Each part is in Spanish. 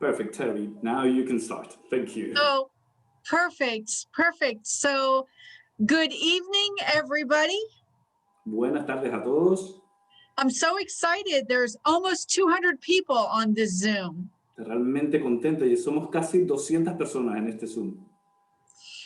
Perfect, Terry. Now you can start. Thank you. Oh, perfect, perfect. So, good evening, everybody. Buenas tardes a todos. I'm so excited. There's almost 200 people on this Zoom. Realmente contento y somos casi 200 personas en este Zoom.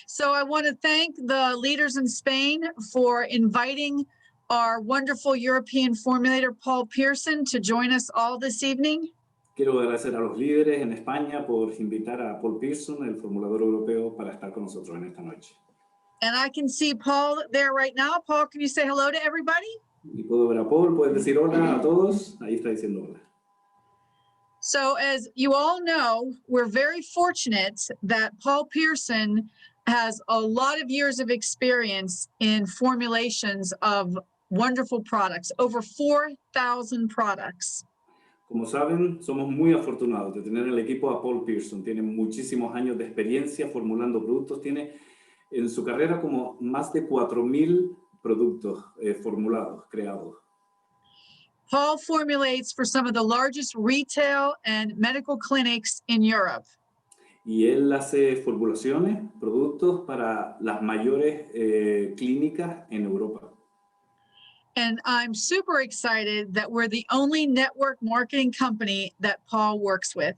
So I want to thank the leaders in Spain for inviting our wonderful European formulator, Paul Pearson, to join us all this evening. Quiero agradecer a los líderes en España por invitar a Paul Pearson, el formulador europeo, para estar con nosotros en esta noche. And I can see Paul there right now. Paul, can you say hello to everybody? Y puedo ver a Paul, puedes decir hola a todos. Ahí está diciendo hola. So as you all know, we're very fortunate that Paul Pearson has a lot of years of experience in formulations of wonderful products, over 4,000 products. Como saben, somos muy afortunados de tener en el equipo a Paul Pearson. Tiene muchísimos años de experiencia formulando productos. Tiene en su carrera como más de 4,000 productos formulados, creados. Paul formulates for some of the largest retail and medical clinics in Europe. Y él hace formulaciones, productos para las mayores clínicas en Europa. And I'm super excited that we're the only network marketing company that Paul works with.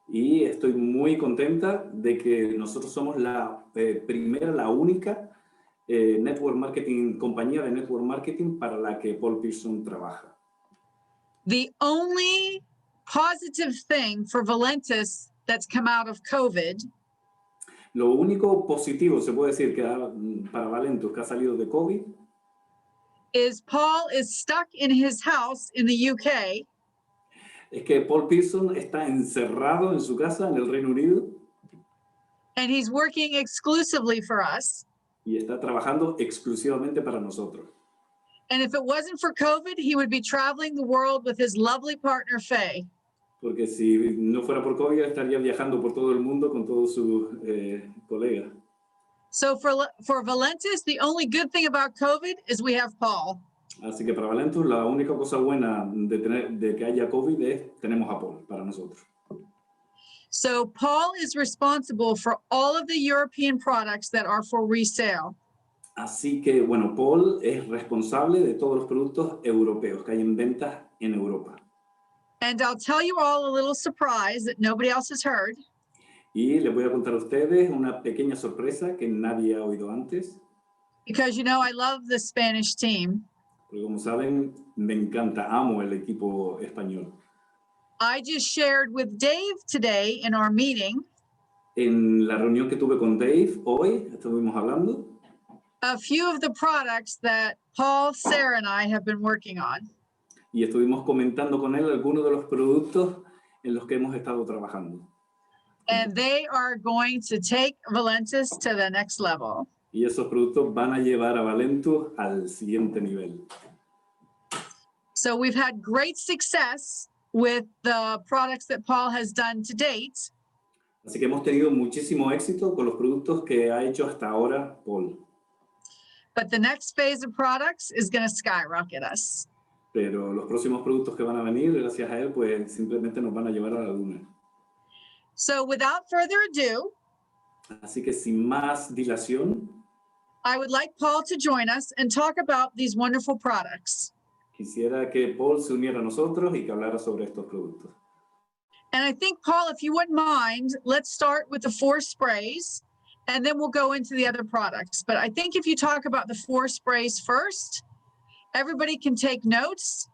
Y estoy muy contenta de que nosotros somos la primera, la única compañía de network marketing para la que Paul Pearson trabaja. The only positive thing for Valentis that's come out of COVID Lo único positivo, se puede decir, para Valentus que ha salido de COVID is Paul is stuck in his house in the UK. Es que Paul Pearson está encerrado en su casa en el Reino Unido. And he's working exclusively for us. Y está trabajando exclusivamente para nosotros. And if it wasn't for COVID, he would be traveling the world with his lovely partner, Faye. Porque si no fuera por COVID, estaría viajando por todo el mundo con todos sus colegas. So for Valentis, the only good thing about COVID is we have Paul. Así que para Valentus, la única cosa buena de que haya COVID es tenemos a Paul para nosotros. So Paul is responsible for all of the European products that are for resale. Así que, bueno, Paul es responsable de todos los productos europeos que hay en ventas en Europa. And I'll tell you all a little surprise that nobody else has heard. Y les voy a contar a ustedes una pequeña sorpresa que nadie ha oído antes. Because, you know, I love the Spanish team. Porque como saben, me encanta, amo el equipo español. I just shared with Dave today in our meeting. En la reunión que tuve con Dave hoy, estuvimos hablando. A few of the products that Paul, Sarah, and I have been working on. Y estuvimos comentando con él algunos de los productos en los que hemos estado trabajando. And they are going to take Valentis to the next level. Y esos productos van a llevar a Valentus al siguiente nivel. So we've had great success with the products that Paul has done to date. Así que hemos tenido muchísimo éxito con los productos que ha hecho hasta ahora Paul. But the next phase of products is going to skyrocket us. Pero los próximos productos que van a venir, gracias a él, pues simplemente nos van a llevar a la luna. So without further ado, así que sin más dilación, I would like Paul to join us and talk about these wonderful products. Quisiera que Paul se uniera a nosotros y que hablara sobre estos productos. And I think, Paul, if you wouldn't mind, let's start with the 4 sprays, and then we'll go into the other products. But I think if you talk about the 4 sprays first, everybody can take notes.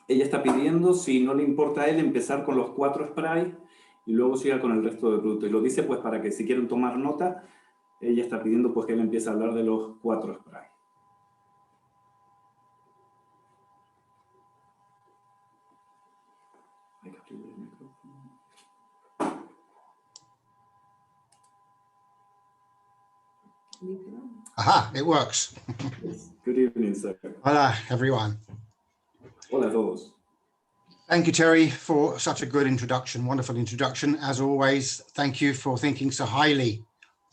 Ella está pidiendo, si no le importa a él, empezar con los 4 sprays y luego siga con el resto de productos. Y lo dice pues para que si quieren tomar nota, ella está pidiendo pues que él empiece a hablar de los 4 sprays. Aha, it works. Good evening, sir. Hola, everyone. Hola a todos. Thank you, Terry, for such a good introduction, wonderful introduction. As always, thank you for thinking so highly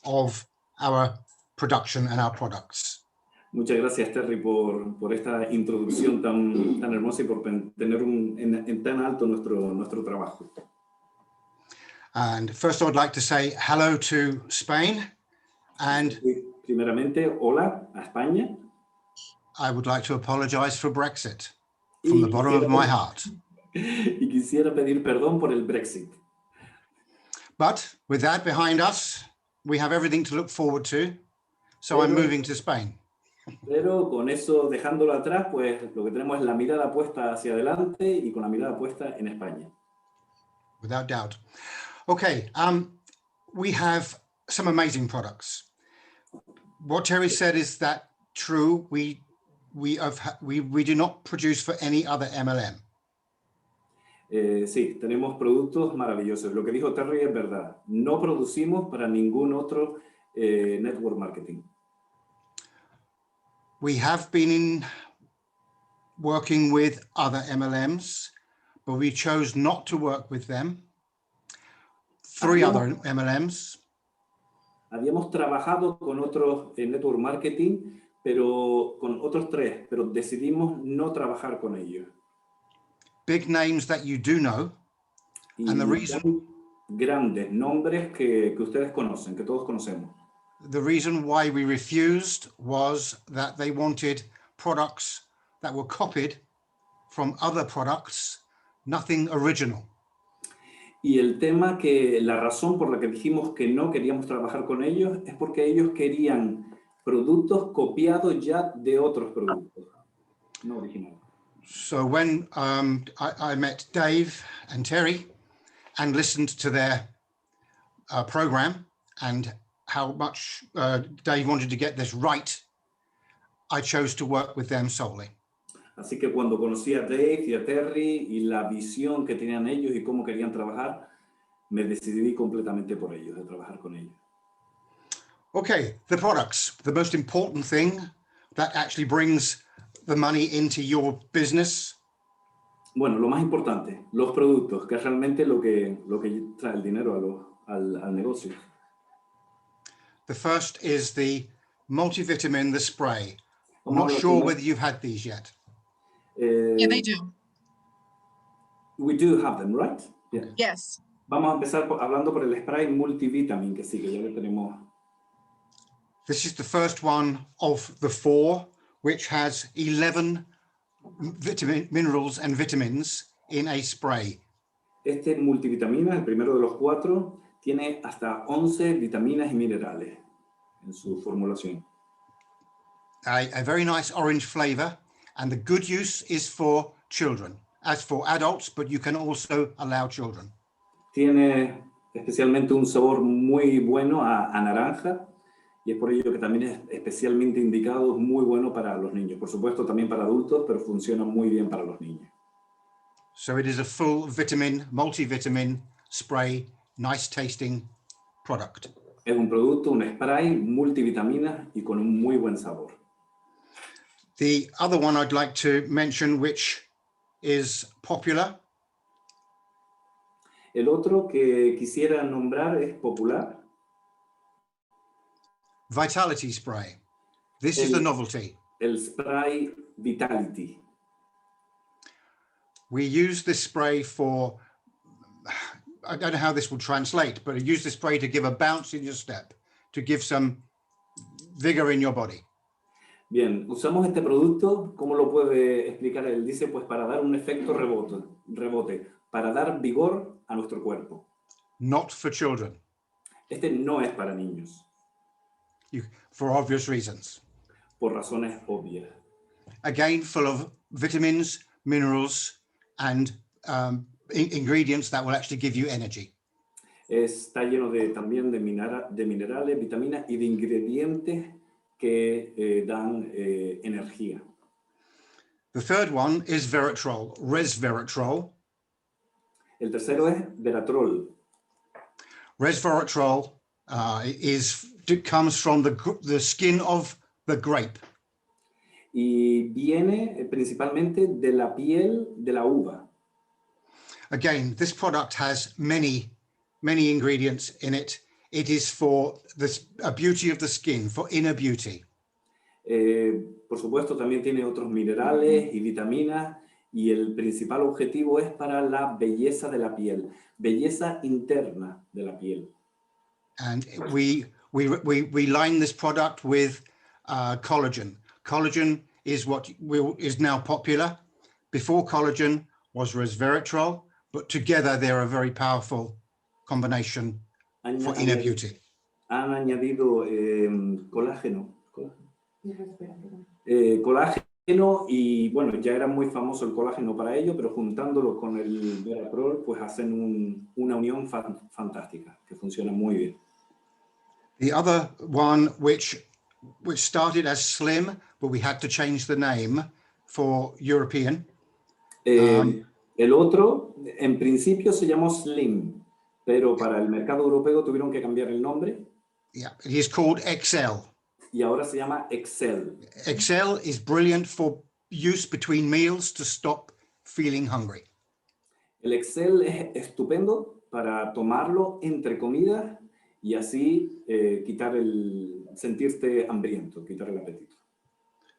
of our production and our products. Muchas gracias, Terry, por esta introducción tan hermosa y por tener en tan alto nuestro trabajo. And first I would like to say hello to Spain, and Primeramente, hola a España. I would like to apologize for Brexit from the bottom of my heart. Y quisiera pedir perdón por el Brexit. But with that behind us, we have everything to look forward to. So I'm moving to Spain. Pero con eso dejándolo atrás, pues lo que tenemos es la mirada puesta hacia adelante y con la mirada puesta en España. Without doubt. Okay, we have some amazing products. What Terry said is that true. We do not produce for any other MLM. Sí, tenemos productos maravillosos. Lo que dijo Terry es verdad. No producimos para ningún otro network marketing. We have been working with other MLMs, but we chose not to work with them. Three other MLMs. Habíamos trabajado con otros network marketing, pero con otros 3, pero decidimos no trabajar con ellos. Big names that you do know, and the reason grandes nombres que ustedes conocen, que todos conocemos. The reason why we refused was that they wanted products that were copied from other products, nothing original. Y la razón por la que dijimos que no queríamos trabajar con ellos es porque ellos querían productos copiados ya de otros productos, no originales. So when I met Dave and Terry and listened to their program and how much Dave wanted to get this right, I chose to work with them solely. Así que cuando conocí a Dave y a Terry y la visión que tenían ellos y cómo querían trabajar, me decidí completamente por ellos, de trabajar con ellos. Okay, the products, the most important thing that actually brings the money into your business. Bueno, lo más importante, los productos, que es realmente lo que trae el dinero al negocio. The first is the multivitamin, the spray. I'm not sure whether you've had these yet. Yeah, they do. We do have them, right? Yeah. Yes. Vamos a empezar hablando por el spray multivitamin, que sí, que ya lo tenemos. This is the first one of the 4, which has 11 minerals and vitamins in a spray. Este multivitamina, el primero de los 4, tiene hasta 11 vitaminas y minerales en su formulación. A very nice orange flavor, and the good use is for children. As for adults, but you can also allow children. Tiene especialmente un sabor muy bueno a naranja, y es por ello que también es especialmente indicado, muy bueno para los niños. Por supuesto, también para adultos, pero funciona muy bien para los niños. So it is a full vitamin, multivitamin spray, nice tasting product. Es un producto, un spray multivitaminas y con un muy buen sabor. The other one I'd like to mention, which is popular. El otro que quisiera nombrar es popular. Vitality spray. This is the novelty. El spray Vitality. We use this spray for, I don't know how this will translate, but I use this spray to give a bounce in your step, to give some vigor in your body. Bien, usamos este producto, ¿cómo lo puede explicar él? Dice, pues para dar un efecto rebote, para dar vigor a nuestro cuerpo. Not for children. Este no es para niños. For obvious reasons. Por razones obvias. Again, full of vitamins, minerals, and ingredients that will actually give you energy. Está lleno también de minerales, vitaminas y de ingredientes que dan energía. The third one is resveratrol, resveratrol. El tercero es Veratrol. Resveratrol comes from the skin of the grape. Y viene principalmente de la piel de la uva. Again, this product has many ingredients in it. It is for a beauty of the skin, for inner beauty. Por supuesto, también tiene otros minerales y vitaminas, y el principal objetivo es para la belleza de la piel, belleza interna de la piel. And we line this product with collagen. Collagen is what is now popular. Before collagen was resveratrol, but together they're a very powerful combination for inner beauty. Han añadido colágeno. Colágeno, y bueno, ya era muy famoso el colágeno para ello, pero juntándolo con el resveratrol, pues hacen una unión fantástica, que funciona muy bien. The other one, which started as Slim, but we had to change the name for European. El otro, en principio se llamó Slim, pero para el mercado europeo tuvieron que cambiar el nombre. Yeah, it is called Excel. Y ahora se llama Excel. Excel is brilliant for use between meals to stop feeling hungry. El Excel es estupendo para tomarlo entre comidas y así quitar sentirte hambriento, quitar el apetito.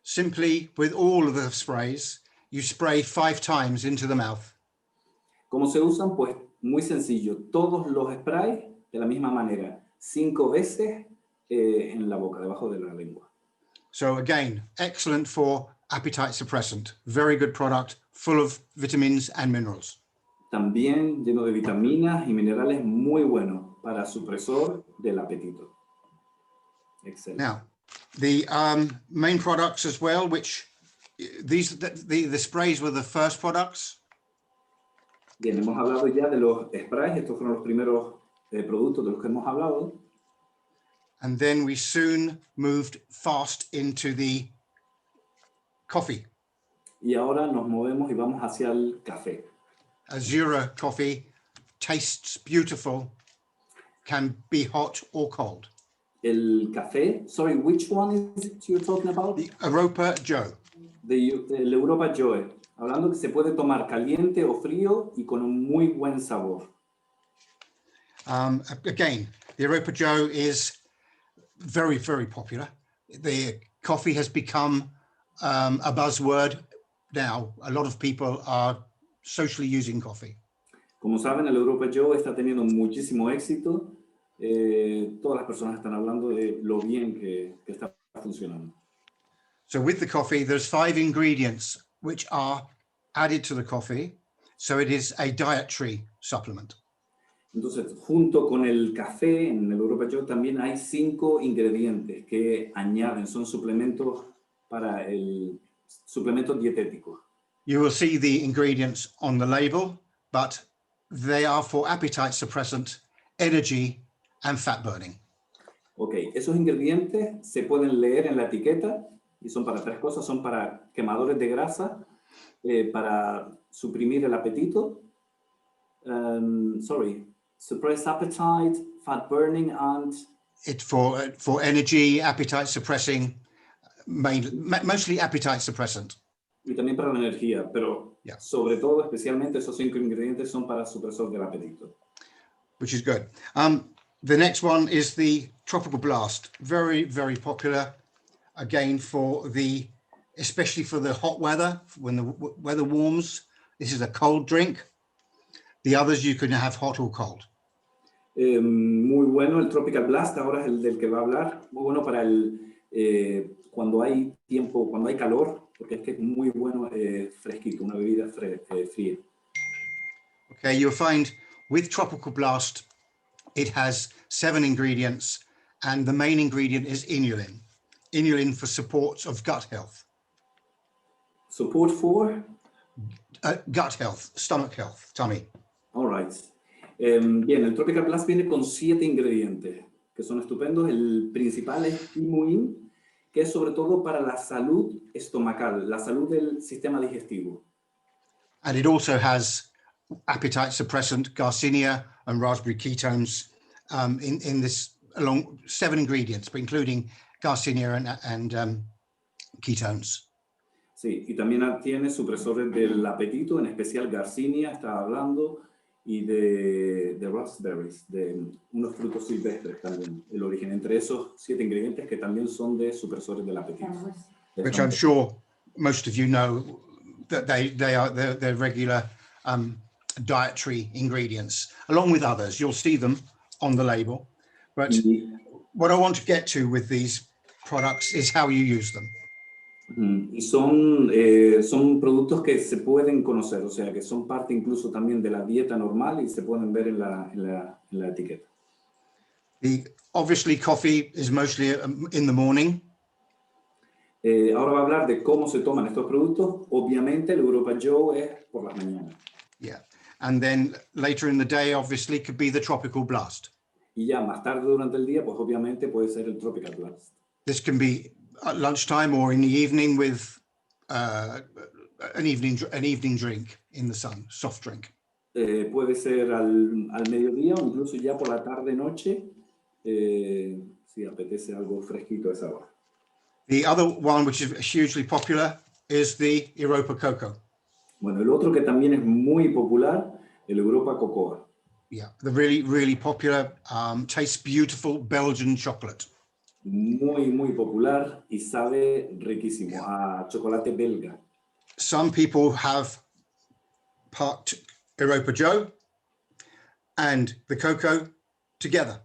Simply, with all of the sprays, you spray 5 times into the mouth. ¿Cómo se usan? Pues muy sencillo. Todos los sprays de la misma manera. 5 veces en la boca, debajo de la lengua. So again, excellent for appetite suppressant. Very good product, full of vitamins and minerals. También lleno de vitaminas y minerales, muy bueno para supresor del apetito. Excelente. Now, the main products as well, which the sprays were the first products. Bien, hemos hablado ya de los sprays. Estos fueron los primeros productos de los que hemos hablado. And then we soon moved fast into the coffee. Y ahora nos movemos y vamos hacia el café. Azura coffee tastes beautiful, can be hot or cold. El café, sorry, which one is it you're talking about? The Europa Joe. El Europa Joe. Hablando que se puede tomar caliente o frío y con un muy buen sabor. Again, the Europa Joe is very, very popular. The coffee has become a buzzword now. A lot of people are socially using coffee. Como saben, el Europa Joe está teniendo muchísimo éxito. Todas las personas están hablando de lo bien que está funcionando. So with the coffee, there's 5 ingredients which are added to the coffee. So it is a dietary supplement. Entonces, junto con el café, en el Europa Joe también hay 5 ingredientes que añaden, son suplementos suplementos dietéticos. You will see the ingredients on the label, but they are for appetite suppressant, energy, and fat burning. Ok, esos ingredientes se pueden leer en la etiqueta y son para 3 cosas. Son para quemadores de grasa, para suprimir el apetito, suppress appetite, fat burning, and... It's for energy, appetite suppressing, mostly appetite suppressant. Y también para la energía, pero sobre todo, especialmente esos 5 ingredientes son para supresor del apetito. Which is good. The next one is the Tropical Blast. Very, very popular. Again, especially for the hot weather, when the weather warms. This is a cold drink. The others you can have hot or cold. Muy bueno, el Tropical Blast, ahora es el del que va a hablar. Muy bueno para cuando hay tiempo, cuando hay calor, porque es que es muy bueno fresquito, una bebida fría. Okay, you'll find with Tropical Blast, it has 7 ingredients, and the main ingredient is inulin. Inulin for support of gut health. Support for? Gut health, stomach health, tummy. All right. Bien, el Tropical Blast viene con 7 ingredientes que son estupendos. El principal es timuin, que es sobre todo para la salud estomacal, la salud del sistema digestivo. And it also has appetite suppressant, garcinia and raspberry ketones in this, along 7 ingredients, but including garcinia and ketones. Sí, y también tiene supresores del apetito, en especial garcinia, estaba hablando, y de raspberries, de unos frutos silvestres también. El origen entre esos 7 ingredientes que también son de supresores del apetito. Which I'm sure most of you know that they're regular dietary ingredients, along with others. You'll see them on the label. But what I want to get to with these products is how you use them. Y son productos que se pueden conocer, o sea, que son parte incluso también de la dieta normal y se pueden ver en la etiqueta. Obviously, coffee is mostly in the morning. Ahora va a hablar de cómo se toman estos productos. Obviamente, el Europa Joe es por las mañanas. Yeah, and then later in the day, obviously, could be the Tropical Blast. Y ya más tarde durante el día, pues obviamente puede ser el Tropical Blast. This can be at lunchtime or in the evening with an evening drink in the sun, soft drink. Puede ser al mediodía o incluso ya por la tarde-noche, si apetece algo fresquito a esa hora. The other one, which is hugely popular, is the Europa Cocoa. Bueno, el otro que también es muy popular, el Europa Cocoa. Yeah, the really popular, tastes beautiful Belgian chocolate. Muy popular y sabe riquísimo, Yeah. a chocolate belga. Some people have part Europa Joe and the cocoa together.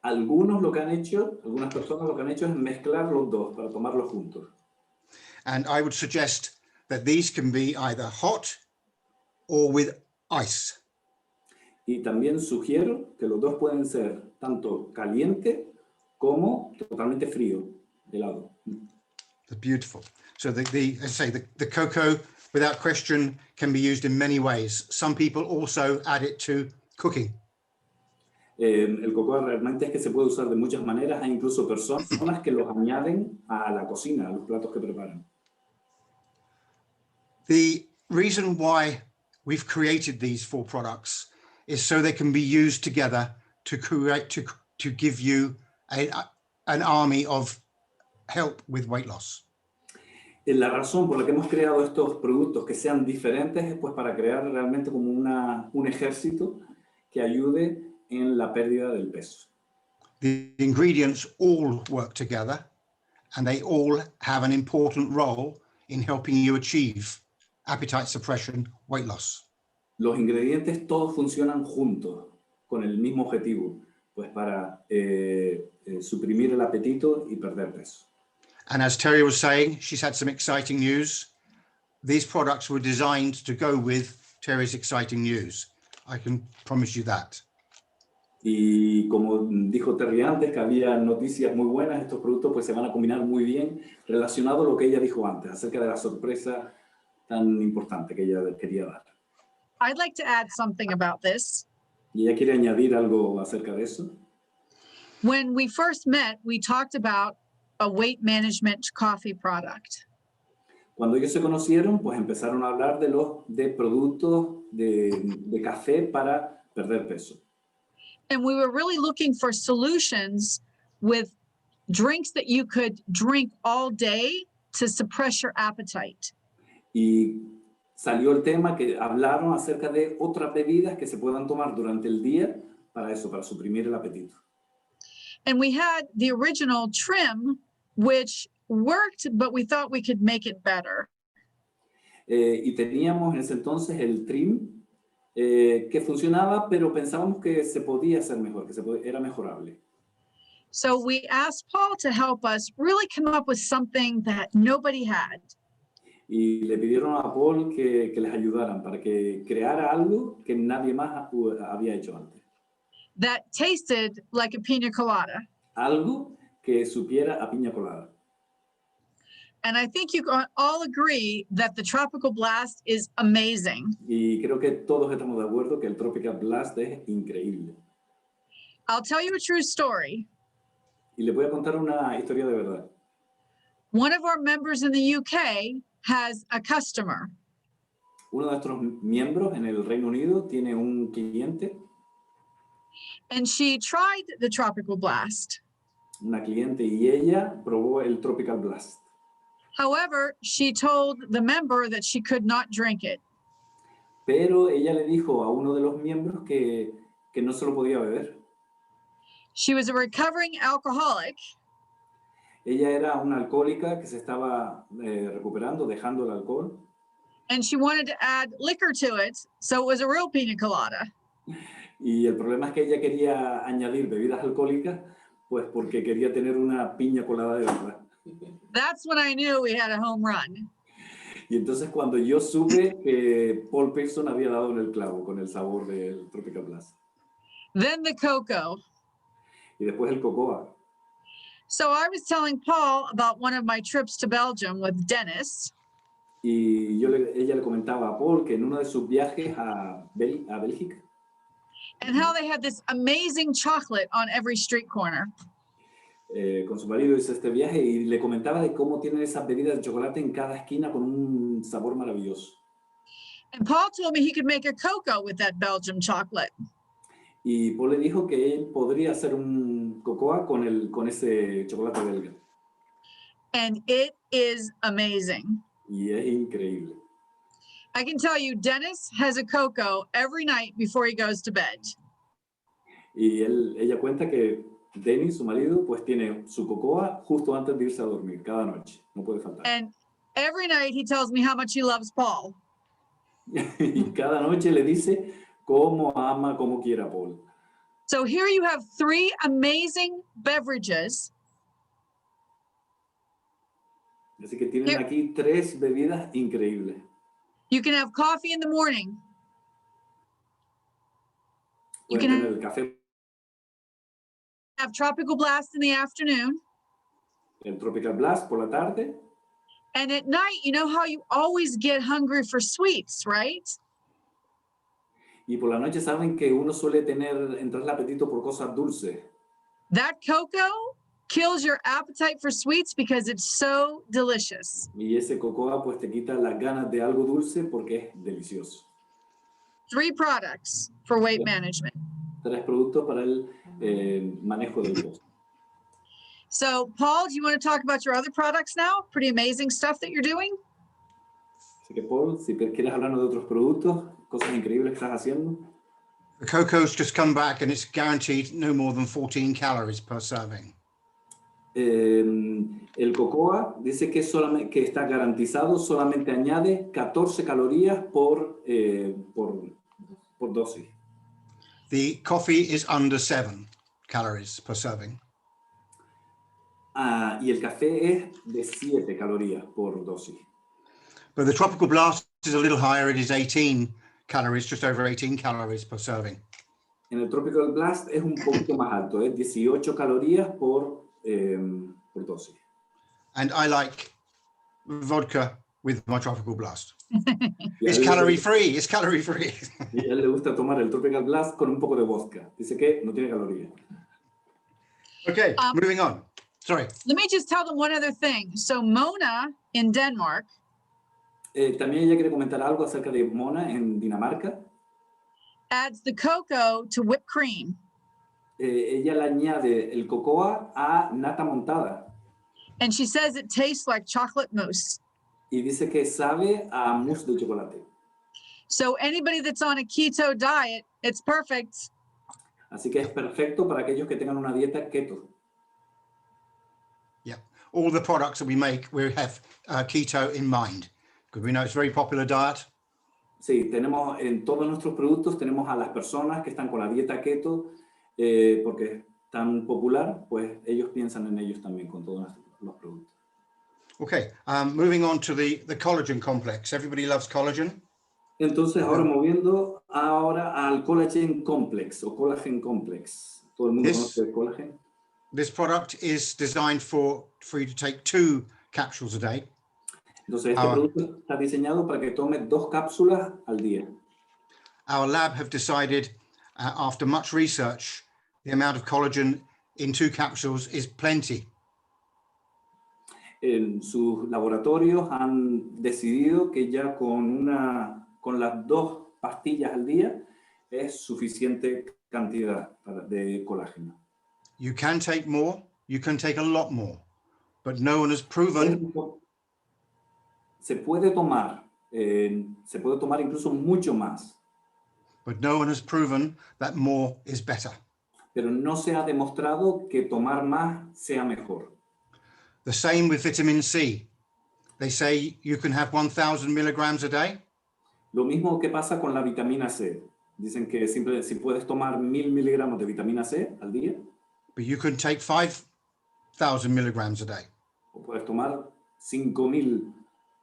Algunas personas lo que han hecho es mezclar los dos para tomarlos juntos. And I would suggest that these can be either hot or with ice. Y también sugiero que los dos pueden ser tanto caliente como totalmente frío, helado. They're beautiful. So as I say, the cocoa, without question, can be used in many ways. Some people also add it to cooking. El cocoa realmente es que se puede usar de muchas maneras. Hay incluso personas que los añaden a la cocina, a los platos que preparan. The reason why we've created these 4 products is so they can be used together to give you an army of help with weight loss. La razón por la que hemos creado estos productos que sean diferentes es pues para crear realmente como un ejército que ayude en la pérdida del peso. The ingredients all work together and they all have an important role in helping you achieve appetite suppression, weight loss. Los ingredientes todos funcionan juntos con el mismo objetivo, pues para suprimir el apetito y perder peso. And as Terry was saying, she's had some exciting news. These products were designed to go with Terry's exciting news. I can promise you that. Y como dijo Terry antes, que había noticias muy buenas, estos productos pues se van a combinar muy bien relacionado a lo que ella dijo antes, acerca de la sorpresa tan importante que ella quería dar. I'd like to add something about this. Y ella quiere añadir algo acerca de eso. When we first met, we talked about a weight management coffee product. Cuando ellos se conocieron, pues empezaron a hablar de productos de café para perder peso. And we were really looking for solutions with drinks that you could drink all day to suppress your appetite. Y salió el tema que hablaron acerca de otras bebidas que se puedan tomar durante el día para eso, para suprimir el apetito. And we had the original trim, which worked, but we thought we could make it better. Y teníamos en ese entonces el trim que funcionaba, pero pensábamos que se podía hacer mejor, que era mejorable. So we asked Paul to help us really come up with something that nobody had. Y le pidieron a Paul que les ayudaran para que creara algo que nadie más había hecho antes. That tasted like a pina colada. Algo que supiera a piña colada. And I think you can all agree that the Tropical Blast is amazing. Y creo que todos estamos de acuerdo que el Tropical Blast es increíble. I'll tell you a true story. Y les voy a contar una historia de verdad. One of our members in the UK has a customer. Uno de nuestros miembros en el Reino Unido tiene un cliente. And she tried the Tropical Blast. Una cliente y ella probó el Tropical Blast. However, she told the member that she could not drink it. pero ella le dijo a uno de los miembros que no se lo podía beber. She was a recovering alcoholic, Ella era una alcohólica que se estaba recuperando, dejando el alcohol, and she wanted to add liquor to it, so it was a real pina colada. y el problema es que ella quería añadir bebidas alcohólicas, pues porque quería tener una piña colada de verdad. That's when I knew we had a home run. Y entonces cuando yo supe que Paul Pearson había dado en el clavo con el sabor del Tropical Blast. Then the cocoa. Y después el cocoa. So I was telling Paul about one of my trips to Belgium with Dennis. Y ella le comentaba a Paul que en uno de sus viajes a Bélgica, And how they had this amazing chocolate on every street corner. Con su marido hizo este viaje y le comentaba de cómo tienen esas bebidas de chocolate en cada esquina con un sabor maravilloso. And Paul told me he could make a cocoa with that Belgium chocolate. Y Paul le dijo que él podría hacer un cocoa con ese chocolate belga. And it is amazing. Y es increíble. I can tell you, Dennis has a cocoa every night before he goes to bed. Y ella cuenta que Dennis, su marido, pues tiene su cocoa justo antes de irse a dormir, cada noche. No puede faltar. And every night he tells me how much he loves Paul. Y cada noche le dice cómo ama, cómo quiere a Paul. So here you have 3 amazing beverages. Así que tienen aquí 3 bebidas increíbles. You can have coffee in the morning. You Pueden can tener el café, have tropical blast in the afternoon. el Tropical Blast por la tarde. And at night, you know how you always get hungry for sweets, right? Y por la noche saben que uno suele entrar el apetito por cosas dulces. That cocoa kills your appetite for sweets because it's so delicious. Y ese cocoa pues te quita las ganas de algo dulce porque es delicioso. 3 products for weight management. 3 productos para el manejo del peso. So, Paul, do you want to talk about your other products now? Pretty amazing stuff that you're doing. Así que Paul, si quieres hablarnos de otros productos, cosas increíbles que estás haciendo. The cocoa's just come back and it's guaranteed no more than 14 calories per serving. El cocoa dice que está garantizado, solamente añade 14 calorías por dosis. The coffee is under 7 calories per serving. Y el café es de 7 calorías por dosis. But the Tropical Blast is a little higher. It is 18 calories, just over 18 calories per serving. En el Tropical Blast es un poquito más alto, es 18 calorías por dosis. And I like vodka with my Tropical Blast. It's calorie free. It's calorie free. Y a él le gusta tomar el Tropical Blast con un poco de vodka. Dice que no tiene calorías. Okay, moving on. Sorry. Let me just tell them one other thing. So, Mona in Denmark También ella quiere comentar algo acerca de Mona en Dinamarca. adds the cocoa to whipped cream. Ella le añade el cocoa a nata montada. And she says it tastes like chocolate mousse. Y dice que sabe a mousse de chocolate. So anybody that's on a keto diet, it's perfect. Así que es perfecto para aquellos que tengan una dieta keto. Yeah, all the products that we make, we have keto in mind because we know it's a very popular diet. Sí, tenemos en todos nuestros productos, tenemos a las personas que están con la dieta keto, porque es tan popular, pues ellos piensan en ellos también con todos los productos. Okay, moving on to the collagen complex. Everybody loves collagen. Entonces, ahora moviendo al Collagen Complex o Collagen Complex. Todo el mundo conoce el colágeno. This product is designed for you to take 2 capsules a day. Entonces, este producto está diseñado para que tome 2 cápsulas al día. Our lab have decided, after much research, the amount of collagen in 2 capsules is plenty. En sus laboratorios han decidido que ya con las 2 pastillas al día es suficiente cantidad de colágeno. You can take more, you can take a lot more, but no one has proven. Se puede tomar Se puede tomar incluso mucho más, but no one has proven that more is better. pero no se ha demostrado que tomar más sea mejor. The same with vitamin C. They say you can have 1,000 milligrams a day, Lo mismo que pasa con la vitamina C. Dicen que si puedes tomar 1000 miligramos de vitamina C al día, but you can take 5,000 milligrams a day. o puedes tomar 5000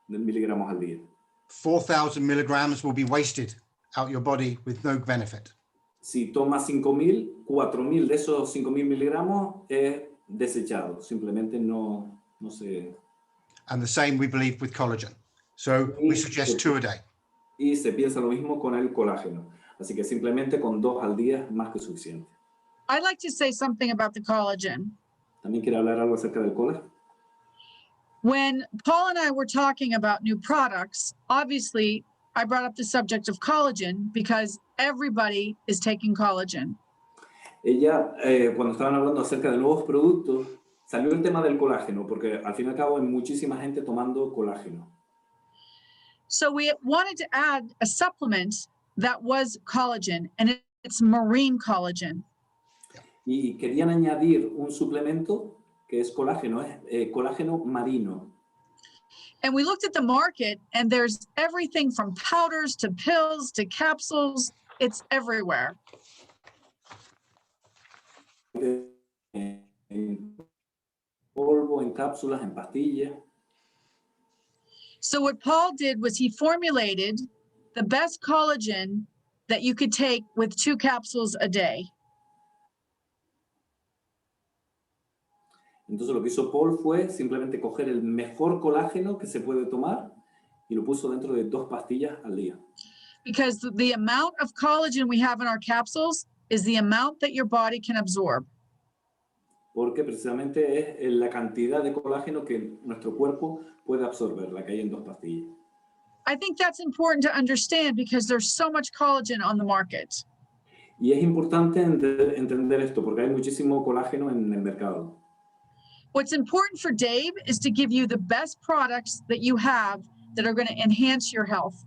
miligramos al día. 4,000 milligrams will be wasted out your body with no benefit. Si tomas 5000, 4000 de esos 5000 miligramos es desechado. Simplemente no se... And the same we believe with collagen. So we suggest 2 a day. Y se piensa lo mismo con el colágeno. Así que simplemente con 2 al día es más que suficiente. I'd like to say something about the collagen. ¿También quiere hablar algo acerca del colágeno? When Paul and I were talking about new products, obviously I brought up the subject of collagen because everybody is taking collagen. Ella, cuando estaban hablando acerca de nuevos productos, salió el tema del colágeno, porque al fin y al cabo hay muchísima gente tomando colágeno. So we wanted to add a supplement that was collagen, and it's marine collagen. Y querían añadir un suplemento que es colágeno marino. And we looked at the market, and there's everything from powders to pills to capsules. It's everywhere. En polvo, en cápsulas, en pastillas. So what Paul did was he formulated the best collagen that you could take with 2 capsules a day. Entonces lo que hizo Paul fue simplemente coger el mejor colágeno que se puede tomar y lo puso dentro de 2 pastillas al día. Because the amount of collagen we have in our capsules is the amount that your body can absorb. Porque precisamente es la cantidad de colágeno que nuestro cuerpo puede absorber, la que hay en 2 pastillas. I think that's important to understand because there's so much collagen on the market. Y es importante entender esto porque hay muchísimo colágeno en el mercado. What's important for Dave is to give you the best products that you have that are going to enhance your health.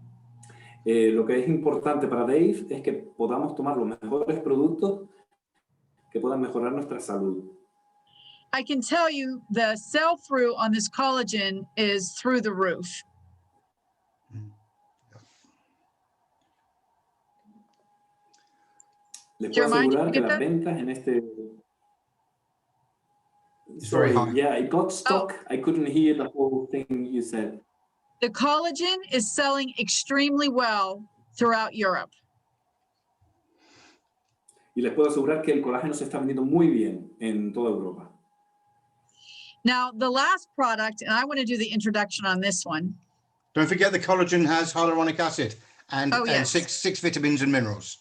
Lo que es importante para Dave es que podamos tomar los mejores productos que puedan mejorar nuestra salud. I can tell you the sell-through on this collagen is through the roof. Les puedo Jeremiah, asegurar que get las that? ventas en este... It's very high. Yeah, it got stuck. I couldn't hear the whole thing you said. The collagen is selling extremely well throughout Europe. Y les puedo asegurar que el colágeno se está vendiendo muy bien en toda Europa. Now, the last product, and I want to do the introduction on this one. Don't forget the collagen has hyaluronic acid and, Oh, yes. and six vitamins and minerals.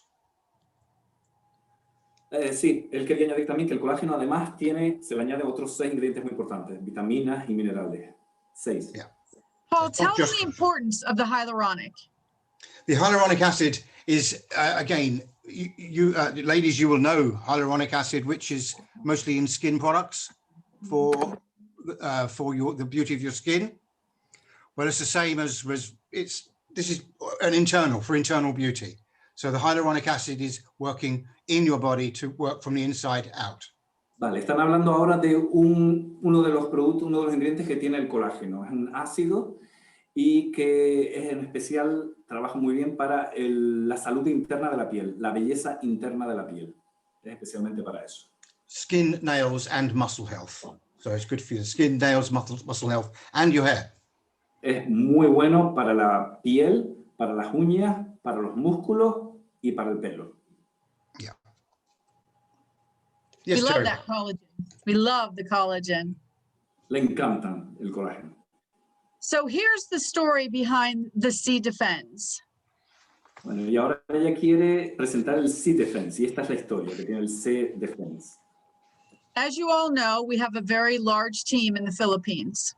Sí, él quería añadir también que el colágeno además se le añade otros 6 ingredientes muy importantes, vitaminas y minerales. 6. Yeah. Paul, tell them just- the importance of the hyaluronic. The hyaluronic acid is, again, you ladies, you will know hyaluronic acid, which is mostly in skin products for the beauty of your skin. Well, it's the same as this is an internal for internal beauty. So the hyaluronic acid is working in your body to work from the inside out. Vale, están hablando ahora de uno de los productos, uno de los ingredientes que tiene el colágeno. Es un ácido y que es en especial, trabaja muy bien para la salud interna de la piel, la belleza interna de la piel. Es especialmente para eso. Skin, nails, and muscle health. So it's good for your skin, nails, muscle health, and your hair. Es muy bueno para la piel, para las uñas, para los músculos y para el pelo. Yeah. Yes, We love Terry. that collagen. We love the collagen. Le encantan el colágeno. So here's the story behind the C Defense. Bueno, y ahora ella quiere presentar el C-Defense, y esta es la historia que tiene el C-Defense. As you all know, we have a very large team in the Philippines.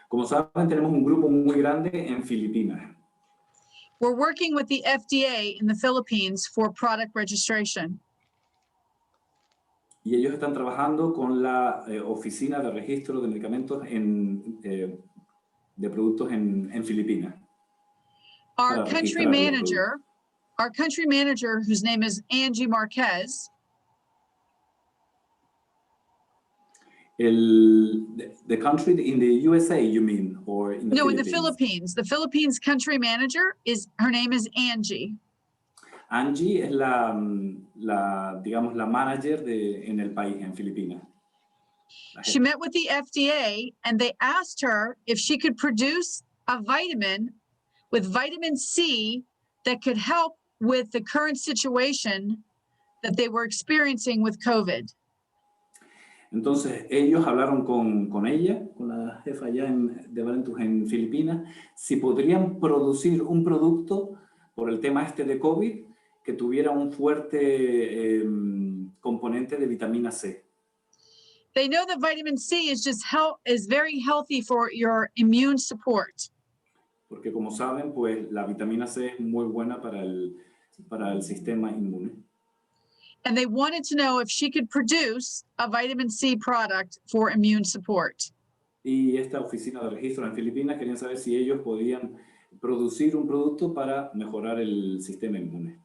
Como saben, tenemos un grupo muy grande en Filipinas. We're working with the FDA in the Philippines for product registration. Y ellos están trabajando con la Oficina de Registro de Medicamentos en de productos en Filipinas. Our Para country registrar los productos. our country manager, whose name is Angie Marquez, The country in the USA, you mean, or in the no, in the Philippines? Philippines. The Philippines country manager her name is Angie. Angie es digamos, la manager en el país, en Filipinas. She met with the FDA and they asked her if she could produce a vitamin with vitamin C that could help with the current situation that they were experiencing with COVID. Entonces, ellos hablaron con ella, con la jefa allá de Valentus en Filipinas, si podrían producir un producto por el tema este de COVID que tuviera un fuerte componente de vitamina C. They know that vitamin C is very healthy for your immune support. Porque como saben, pues la vitamina C es muy buena para el sistema inmune. And they wanted to know if she could produce a vitamin C product for immune support. Y esta oficina de registro en Filipinas querían saber si ellos podían producir un producto para mejorar el sistema inmune.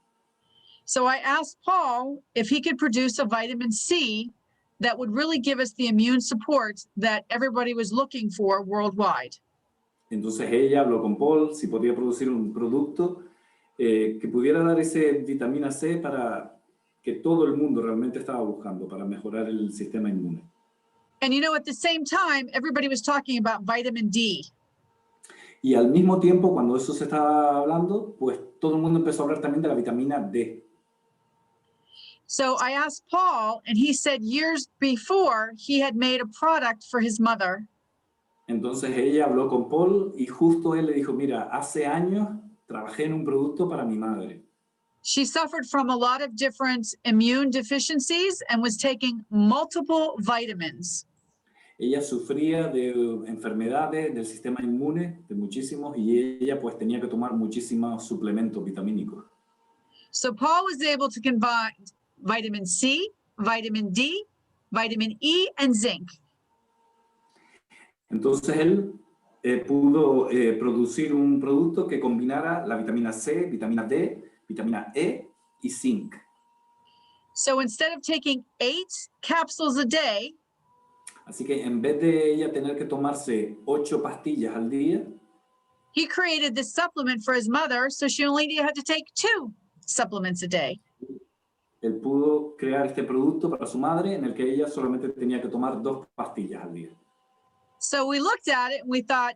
So I asked Paul if he could produce a vitamin C that would really give us the immune support that everybody was looking for worldwide. Entonces ella habló con Paul si podía producir un producto que pudiera dar ese vitamina C para que todo el mundo realmente estaba buscando para mejorar el sistema inmune. And at the same time, everybody was talking about vitamin D. Y al mismo tiempo, cuando eso se estaba hablando, pues todo el mundo empezó a hablar también de la vitamina D. So I asked Paul, and he said years before he had made a product for his mother. Entonces ella habló con Paul y justo él le dijo, mira, hace años trabajé en un producto para mi madre. She suffered from a lot of different immune deficiencies and was taking multiple vitamins. Ella sufría de enfermedades del sistema inmune, de muchísimos, y ella pues tenía que tomar muchísimos suplementos vitamínicos. So Paul was able to combine vitamin C, vitamin D, vitamin E, and zinc. Entonces él pudo producir un producto que combinara la vitamina C, vitamina D, vitamina E y zinc. So instead of taking 8 capsules a day, así que en vez de ella tener que tomarse 8 pastillas al día, he created this supplement for his mother, so she only had to take 2 supplements a day. Él pudo crear este producto para su madre en el que ella solamente tenía que tomar 2 pastillas al día. So we looked at it and we thought,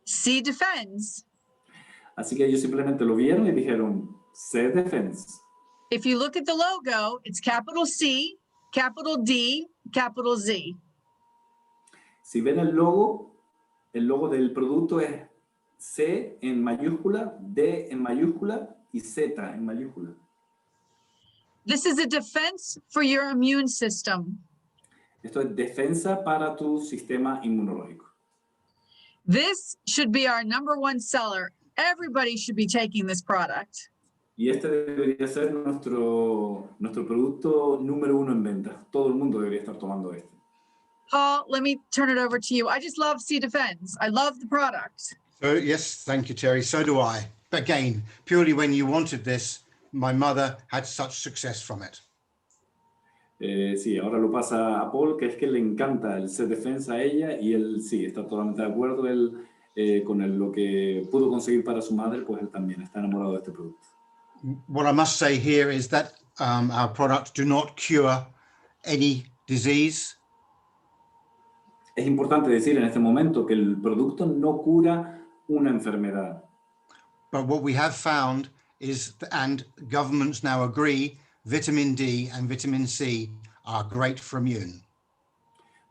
C defends. Así que ellos simplemente lo vieron y dijeron, C defends. If you look at the logo, it's capital C, capital D, capital Z. Si ven el logo del producto es C en mayúscula, D en mayúscula y Z en mayúscula. This is a defense for your immune system. Esto es defensa para tu sistema inmunológico. This should be our #1 seller. Everybody should be taking this product. Y este debería ser nuestro producto número 1 en venta. Todo el mundo debería estar tomando este. Paul, let me turn it over to you. I just love C Defense. I love the product. So yes, thank you, Terry. So do I. But again, purely when you wanted this, my mother had such success from it. Sí, ahora lo pasa a Paul, que es que le encanta el C-Defense a ella y él sí, está totalmente de acuerdo. Él, con lo que pudo conseguir para su madre, pues él también está enamorado de este producto. What I must say here is that our products do not cure any disease. Es importante decir en este momento que el producto no cura una enfermedad. But what we have found is, and governments now agree, vitamin D and vitamin C are great for immune.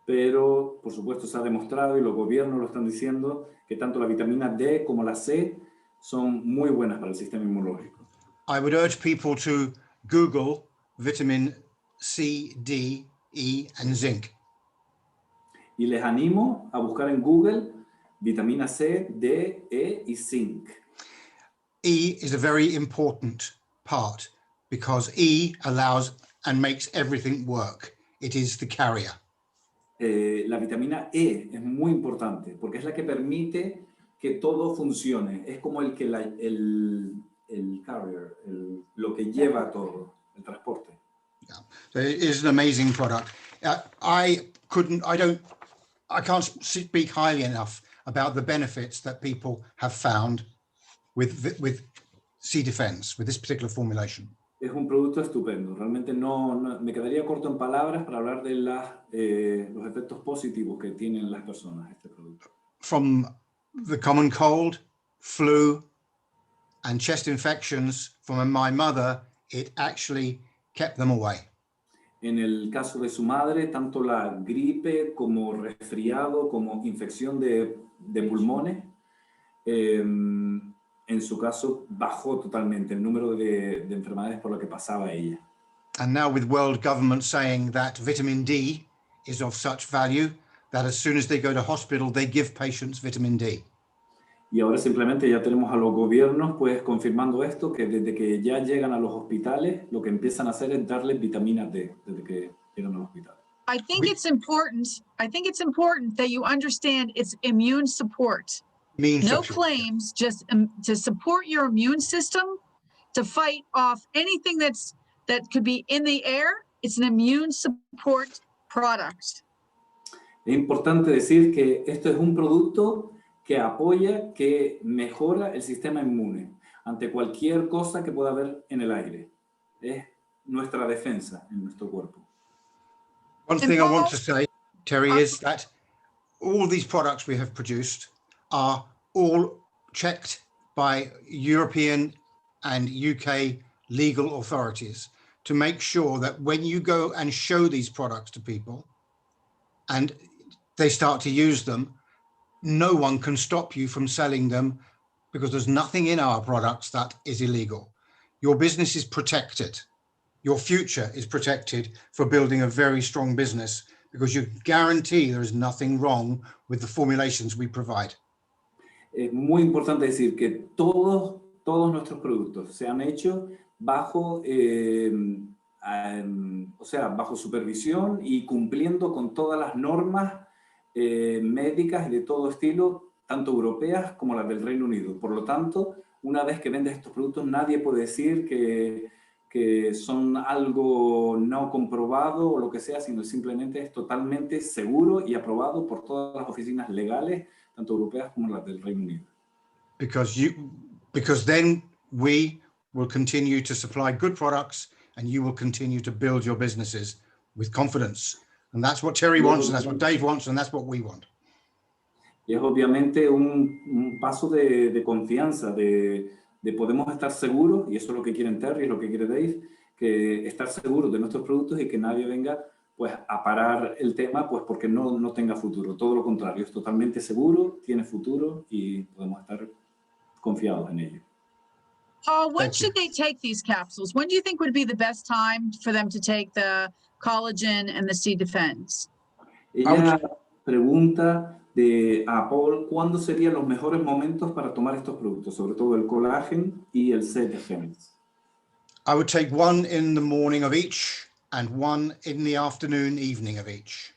Pero, por supuesto, se ha demostrado, y los gobiernos lo están diciendo, que tanto la vitamina D como la C son muy buenas para el sistema inmunológico. I would urge people to Google vitamin C, D, E, and zinc. Y les animo a buscar en Google vitamina C, D, E y zinc. E is a very important part because E allows and makes everything work. It is the carrier. La vitamina E es muy importante porque es la que permite que todo funcione. Es como el que el carrier, lo que lleva todo, el transporte. Yeah. So it is an amazing product. I can't speak highly enough about the benefits that people have found with C Defense, with this particular formulation. Es un producto estupendo. Realmente no me quedaría corto en palabras para hablar de los efectos positivos que tienen las personas este producto. From the common cold, flu, and chest infections from my mother, it actually kept them away. En el caso de su madre, tanto la gripe como resfriado, como infección de pulmones, en su caso bajó totalmente el número de enfermedades por las que pasaba ella. And now with world government saying that vitamin D is of such value that as soon as they go to hospital, they give patients vitamin D. Y ahora simplemente ya tenemos a los gobiernos pues confirmando esto, que desde que ya llegan a los hospitales, lo que empiezan a hacer es darles vitamina D desde que llegan al hospital. I think it's important that you understand it's immune support. No claims, just to support your immune system, to fight off anything that could be in the air. It's an immune support product. Es importante decir que esto es un producto que apoya, que mejora el sistema inmune ante cualquier cosa que pueda haber en el aire. Es nuestra defensa en nuestro cuerpo. One thing I want to say, Terry, is that all these products we have produced are all checked by European and UK legal authorities to make sure that when you go and show these products to people and they start to use them, no one can stop you from selling them because there's nothing in our products that is illegal. Your business is protected. Your future is protected for building a very strong business because you guarantee there is nothing wrong with the formulations we provide. Es muy importante decir que todos nuestros productos se han hecho bajo, bajo supervisión y cumpliendo con todas las normas médicas de todo estilo, tanto europeas como las del Reino Unido. Por lo tanto, una vez que vendes estos productos, nadie puede decir que son algo no comprobado o lo que sea, sino simplemente es totalmente seguro y aprobado por todas las oficinas legales, tanto europeas como las del Reino Unido. Because then we will continue to supply good products and you will continue to build your businesses with confidence. And that's what Terry wants, and that's what Dave wants, and that's what we want. Y es obviamente un paso de confianza, de podemos estar seguros, y eso es lo que quieren Terry, es lo que quiere Dave, que estar seguros de nuestros productos y que nadie venga pues a parar el tema pues porque no tenga futuro. Todo lo contrario, es totalmente seguro, tiene futuro y podemos estar confiados en ello. Paul, when should they take these capsules? When do you think would be the best time for them to take the collagen and the C Defense? Ella pregunta a Paul cuándo serían los mejores momentos para tomar estos productos, sobre todo el colágeno y el C Defense. I would take one in the morning of each and one in the afternoon, evening of each.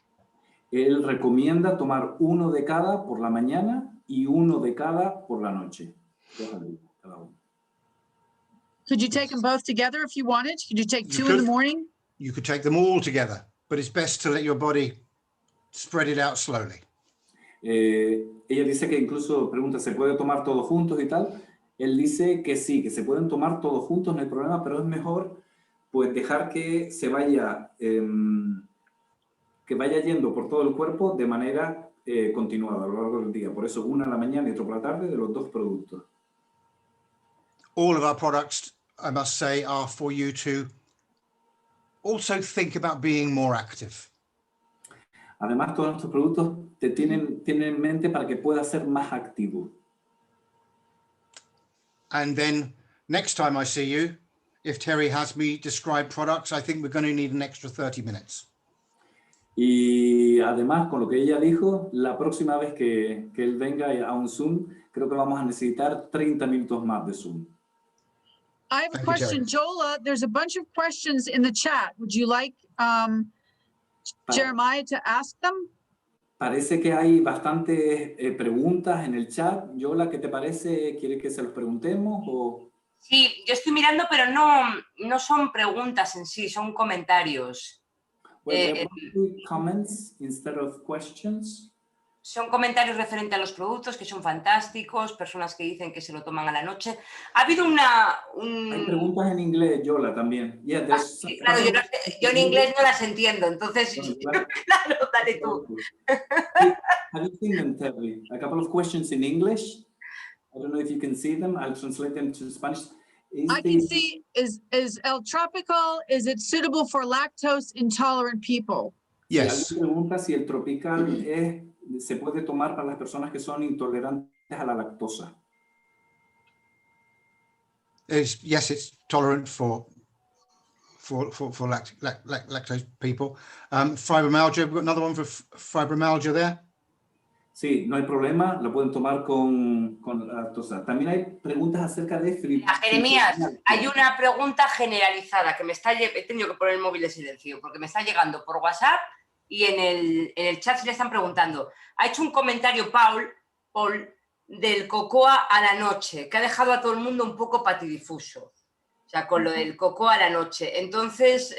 Él recomienda tomar uno de cada por la mañana y uno de cada por la noche. Cada uno. Could you take them both together if you wanted? Could you take two in the morning? You could take them all together, but it's best to let your body spread it out slowly. Ella dice que incluso pregunta, ¿se puede tomar todos juntos y tal? Él dice que sí, que se pueden tomar todos juntos, no hay problema, pero es mejor pues dejar que se vaya, que vaya yendo por todo el cuerpo de manera continuada a lo largo del día. Por eso una a la mañana y otra por la tarde de los dos productos. All of our products, I must say, are for you to also think about being more active. Además, todos nuestros productos te tienen en mente para que puedas ser más activo. And then next time I see you, if Terry has me describe products, I think we're going to need an extra 30 minutes. Y además, con lo que ella dijo, la próxima vez que él venga a un Zoom, creo que vamos a necesitar 30 minutos más de Zoom. I have a question, Jola. There's a bunch of questions in the chat. Would you like Jeremiah to ask them? Parece que hay bastantes preguntas en el chat. Yola, ¿qué te parece? ¿Quiere que se los preguntemos o...? Sí, yo estoy mirando, pero no son preguntas en sí, son comentarios. Well, there will be comments instead of questions. Son comentarios referentes a los productos que son fantásticos, personas que dicen que se lo toman a la noche. Ha habido Hay preguntas en inglés, Yola, también. Yeah, there's sí, claro, yo en inglés no las entiendo, entonces, claro, dale tú. Have you seen them, Terry? A couple of questions in English. I don't know if you can see them. I'll translate them to Spanish. I can see, is El Tropical, is it suitable for lactose intolerant people? Yes. Alguien pregunta si el tropical se puede tomar para las personas que son intolerantes a la lactosa. Yes, it's tolerant for lactose people. Fibromyalgia, we've got another one for fibromyalgia there. Sí, no hay problema, lo pueden tomar con lactosa. También hay preguntas acerca de Jeremías, hay una pregunta generalizada que he tenido que poner el móvil de silencio porque me está llegando por WhatsApp y en el chat se le están preguntando. Ha hecho un comentario Paul del cocoa a la noche, que ha dejado a todo el mundo un poco patidifuso. O sea, con lo del cocoa a la noche. Entonces,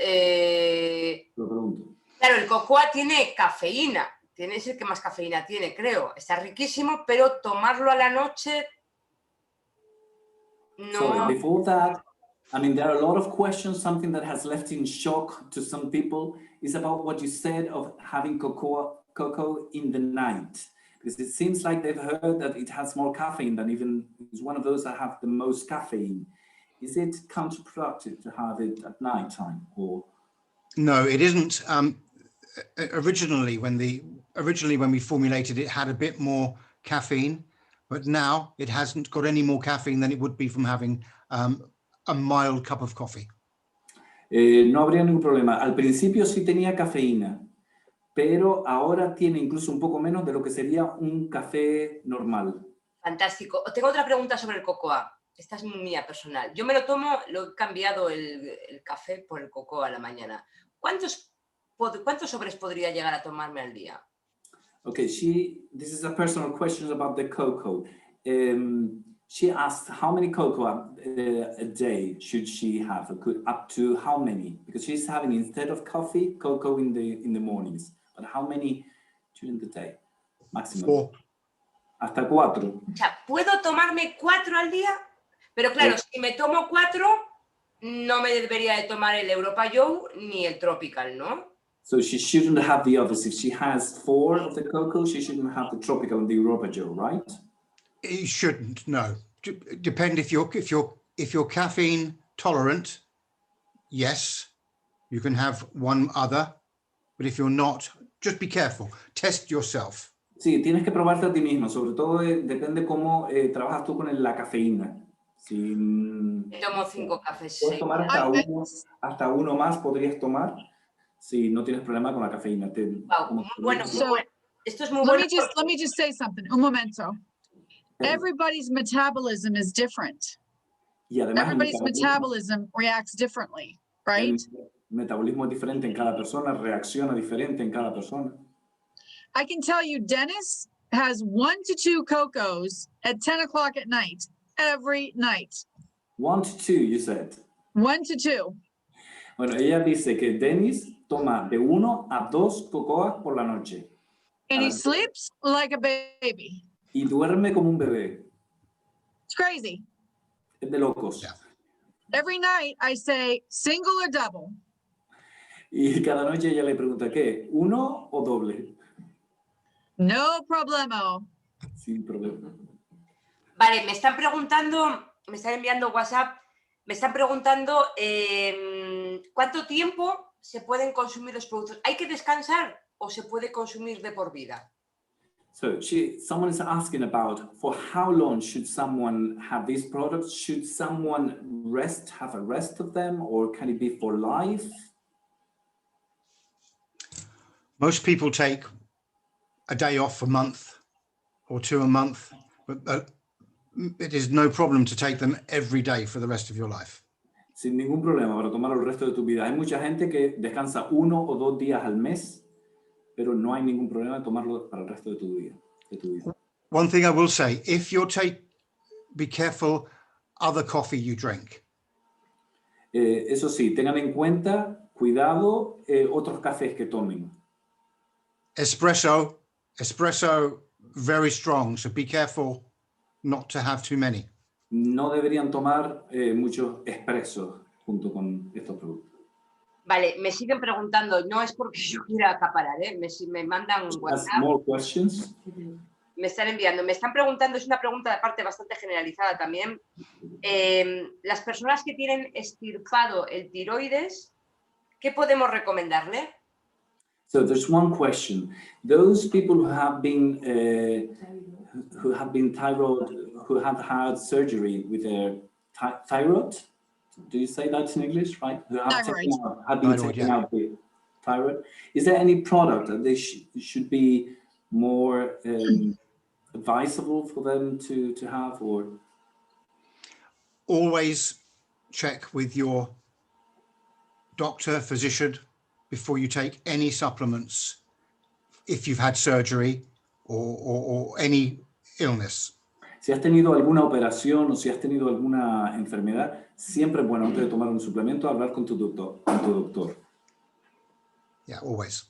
claro, el cocoa tiene cafeína. Es el que más cafeína tiene, creo. Está riquísimo, pero tomarlo a la noche no. So before that, I mean, there are a lot of questions. Something that has left in shock to some people is about what you said of having cocoa in the night. Because it seems like they've heard that it has more caffeine than even, it's one of those that have the most caffeine. Is it counterproductive to have it at night time or? No, it isn't. Originally when we formulated it had a bit more caffeine, but now it hasn't got any more caffeine than it would be from having a mild cup of coffee. No habría ningún problema. Al principio sí tenía cafeína, pero ahora tiene incluso un poco menos de lo que sería un café normal. Fantástico. Tengo otra pregunta sobre el cocoa. Esta es mía personal. Yo me lo tomo, lo he cambiado el café por el cocoa a la mañana. ¿Cuántos sobres podría llegar a tomarme al día? Okay, this is a personal question about the cocoa. She asked how many cocoa a day should she have, up to how many? Because she's having, instead of coffee, cocoa in the mornings. But how many during the day? Maximum. 4. Hasta 4. O sea, ¿puedo tomarme 4 al día? Pero claro, si me tomo 4, no me debería de tomar el Europa Cocoa ni el Tropical, ¿no? So she shouldn't have the others. If she has 4 of the cocoa, she shouldn't have the Tropical and the Europa Cocoa, right? You shouldn't. No. Depend if you're caffeine tolerant. Yes, you can have one other, but if you're not, just be careful. Test yourself. Sí, tienes que probarte a ti mismo. Sobre todo depende cómo trabajas tú con la cafeína. Si tomo 5 cafés. puedes tomar hasta uno más, podrías tomar. Si no tienes problema con la cafeína. Wow, bueno, esto es muy Let bueno. me just say something. Un momento. Everybody's metabolism is different. Y además Everybody's metabolism reacts differently, right? El metabolismo es diferente en cada persona, reacciona diferente en cada persona. I can tell you, Dennis has 1 to 2 cocos at 10 o'clock at night, every night. 1 to 2, you said. 1 to 2. Bueno, ella dice que Dennis toma de 1 a 2 cocoas por la noche. And he sleeps like a baby. Y duerme como un bebé. It's crazy. Es de locos. Yeah. Every night I say, single or double? Y cada noche ella le pregunta, ¿qué? ¿Uno o doble? No problemo. Sin problema. Vale, me están enviando WhatsApp, me están preguntando ¿cuánto tiempo se pueden consumir los productos? ¿Hay que descansar o se puede consumir de por vida? So someone is asking about for how long should someone have these products? Should someone have a rest of them, or can it be for life? Most people take a day off a month or 2 a month, but it is no problem to take them every day for the rest of your life. Sin ningún problema para tomar el resto de tu vida. Hay mucha gente que descansa 1 o 2 días al mes, pero no hay ningún problema en tomarlo para el resto de tu vida. One thing I will say, if you're be careful other coffee you drink. Eso sí, tengan en cuenta, cuidado, otros cafés que tomen. Espresso, very strong, so be careful not to have too many. No deberían tomar muchos expresos junto con estos productos. Vale, me siguen preguntando, no es porque yo quiera acaparar, me mandan un WhatsApp. More questions. Me están enviando, me están preguntando, es una pregunta de parte bastante generalizada también. Las personas que tienen extirpado el tiroides, ¿qué podemos recomendarle? So there's one question. Those people who have been thyroid, who have had surgery with their thyroid, do you say that in English, right? Who have taken out the thyroid. Is there any product that they should be more advisable for them to have, or? Always check with your doctor, physician, before you take any supplements if you've had surgery or any illness. Si has tenido alguna operación o si has tenido alguna enfermedad, siempre es bueno antes de tomar un suplemento hablar con tu doctor. Yeah, always.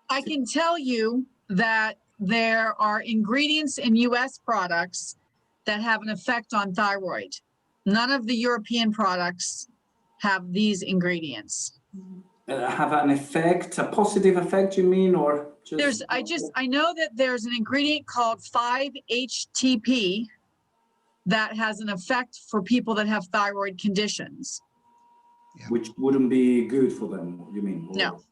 I can tell you that there are ingredients in US products that have an effect on thyroid. None of the European products have these ingredients. Have an effect, a positive effect, you mean, or just? I know that there's an ingredient called 5-HTP that has an effect for people that have thyroid conditions. Yeah. Which wouldn't be good for them, you mean? Or? No.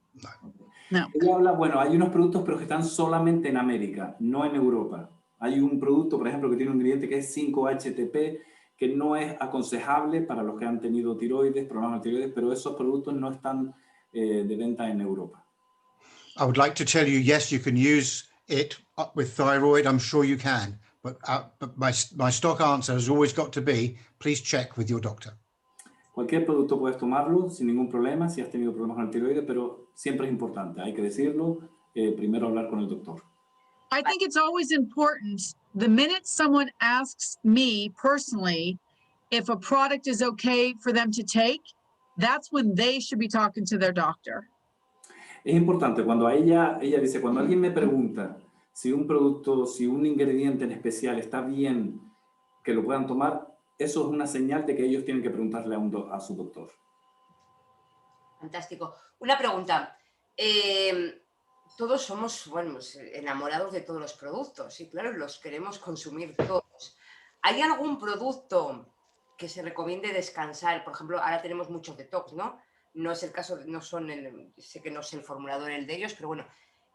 No. Ella habla, bueno, hay unos productos pero que están solamente en América, no en Europa. Hay un producto, por ejemplo, que tiene un ingrediente que es 5-HTP, que no es aconsejable para los que han tenido tiroides, problemas de tiroides, pero esos productos no están de venta en Europa. I would like to tell you, yes, you can use it with thyroid. I'm sure you can, but my stock answer has always got to be, please check with your doctor. Cualquier producto puedes tomarlo sin ningún problema si has tenido problemas con el tiroides, pero siempre es importante, hay que decirlo, primero hablar con el doctor. I think it's always important, the minute someone asks me personally if a product is okay for them to take, that's when they should be talking to their doctor. Es importante cuando ella dice, cuando alguien me pregunta si un producto, si un ingrediente en especial está bien que lo puedan tomar, eso es una señal de que ellos tienen que preguntarle a su doctor. Fantástico. Una pregunta. Todos somos, bueno, enamorados de todos los productos y claro, los queremos consumir todos. ¿Hay algún producto que se recomiende descansar? Por ejemplo, ahora tenemos muchos detox, ¿no? No es el caso, sé que no es el formulador el de ellos, pero bueno.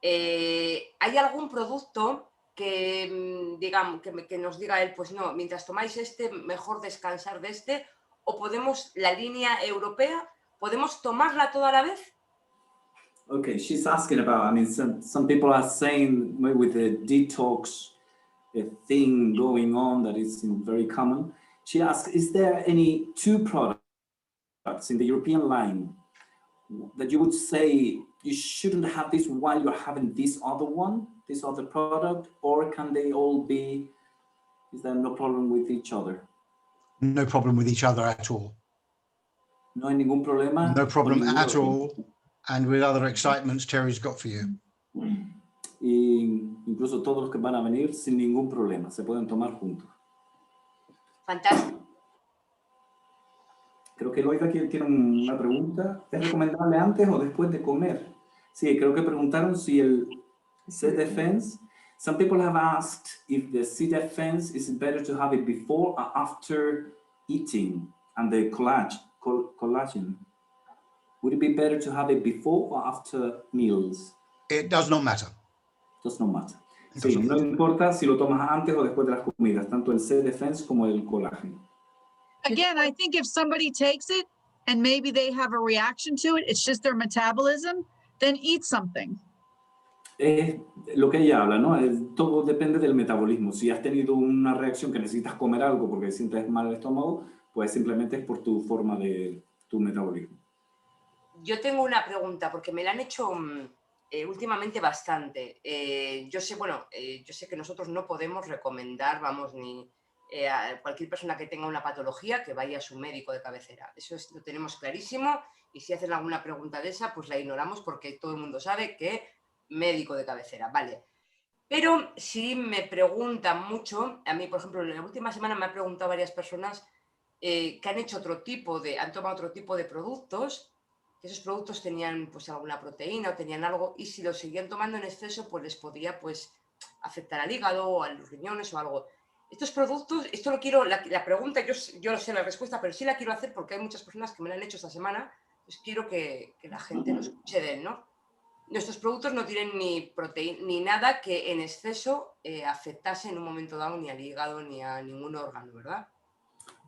¿Hay algún producto que, digamos, que nos diga él, pues no, mientras tomáis este, mejor descansar de este? ¿O podemos, la línea europea, podemos tomarla toda la vez? Okay, she's asking about, I mean, some people are saying with the detox thing going on that is very common. She asks, is there any two products in the European line that you would say you shouldn't have this while you're having this other one, this other product, or can they all be, is there no problem with each other? No problem with each other at all. No hay ningún problema. No problem at all. And with other excitements Terry's got for you. Y incluso todos los que van a venir sin ningún problema, se pueden tomar juntos. Fantástico. Creo que Loida tiene una pregunta. ¿Es recomendable antes o después de comer? Sí, creo que preguntaron si el C-Defense. Some people have asked if the C-Defense is better to have it before or after eating, and the collagen. Would it be better to have it before or after meals? It does not matter. Does not matter. Sí, no importa si lo tomas antes o después de las comidas, tanto el C-Defense como el colágeno. Again, I think if somebody takes it and maybe they have a reaction to it, it's just their metabolism, then eat something. Es lo que ella habla, ¿no? Todo depende del metabolismo. Si has tenido una reacción que necesitas comer algo porque sientes mal el estómago, pues simplemente es por tu forma de tu metabolismo. Yo tengo una pregunta porque me la han hecho últimamente bastante. Yo sé que nosotros no podemos recomendar, vamos, ni a cualquier persona que tenga una patología que vaya a su médico de cabecera. Eso lo tenemos clarísimo, y si hacen alguna pregunta de esa, pues la ignoramos porque todo el mundo sabe que médico de cabecera, vale. Pero si me preguntan mucho, a mí, por ejemplo, en la última semana me han preguntado varias personas que han tomado otro tipo de productos, que esos productos tenían pues alguna proteína o tenían algo, y si lo seguían tomando en exceso, pues les podía pues afectar al hígado o a los riñones o algo. Estos productos, esto lo quiero, la pregunta, yo sé la respuesta, pero sí la quiero hacer porque hay muchas personas que me la han hecho esta semana, pues quiero que la gente lo escuche de él, ¿no? Nuestros productos no tienen ni proteína ni nada que en exceso afectase en un momento dado ni al hígado ni a ningún órgano, ¿verdad?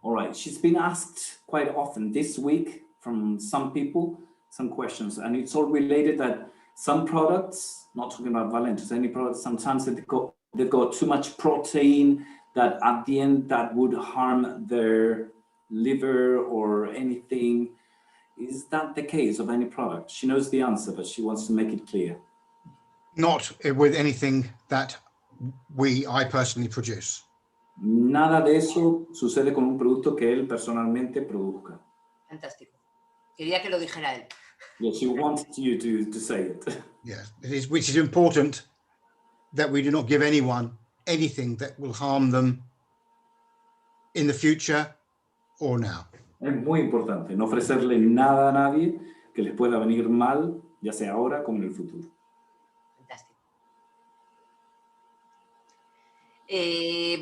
All right, she's been asked quite often this week from some people, some questions, and it's all related that some products, not talking about Valentus, any products, sometimes they've got too much protein that at the end that would harm their liver or anything. Is that the case of any product? She knows the answer, but she wants to make it clear. Not with anything that I personally produce. Nada de eso sucede con un producto que él personalmente produzca. Fantástico. Quería que lo dijera él. Yeah, she wanted you to say it. Yes, which is important that we do not give anyone anything that will harm them in the future or now. Es muy importante no ofrecerle nada a nadie que les pueda venir mal, ya sea ahora como en el futuro. Fantástico.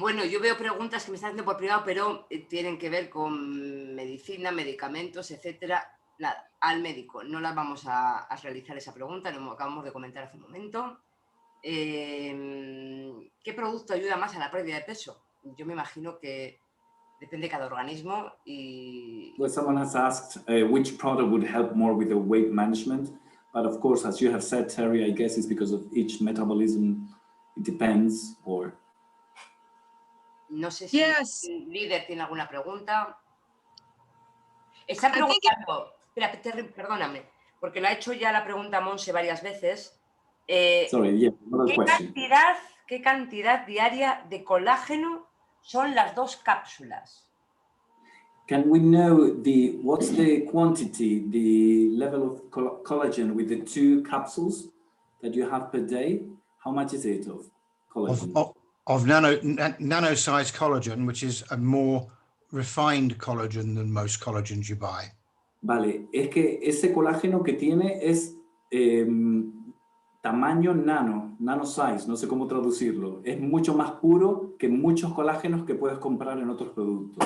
Bueno, yo veo preguntas que me están haciendo por privado, pero tienen que ver con medicina, medicamentos, etcétera. Nada, al médico. No las vamos a realizar esa pregunta, lo acabamos de comentar hace un momento. ¿Qué producto ayuda más a la pérdida de peso? Yo me imagino que depende de cada organismo y... Well, someone has asked which product would help more with the weight management, but of course, as you have said, Terry, I guess it's because of each metabolism, it depends, or... No sé si el líder tiene alguna pregunta. Están I think preguntando... Espera, Terry, perdóname, porque lo ha hecho ya la pregunta Monse varias veces. Sorry, yeah, another question. ¿Qué cantidad diaria de colágeno son las 2 cápsulas? Can we know what's the quantity, the level of collagen with the 2 capsules that you have per day? How much is it of collagen? Of nano-sized collagen, which is a more refined collagen than most collagens you buy. Vale, es que ese colágeno que tiene es tamaño nano size, no sé cómo traducirlo. Es mucho más puro que muchos colágenos que puedes comprar en otros productos.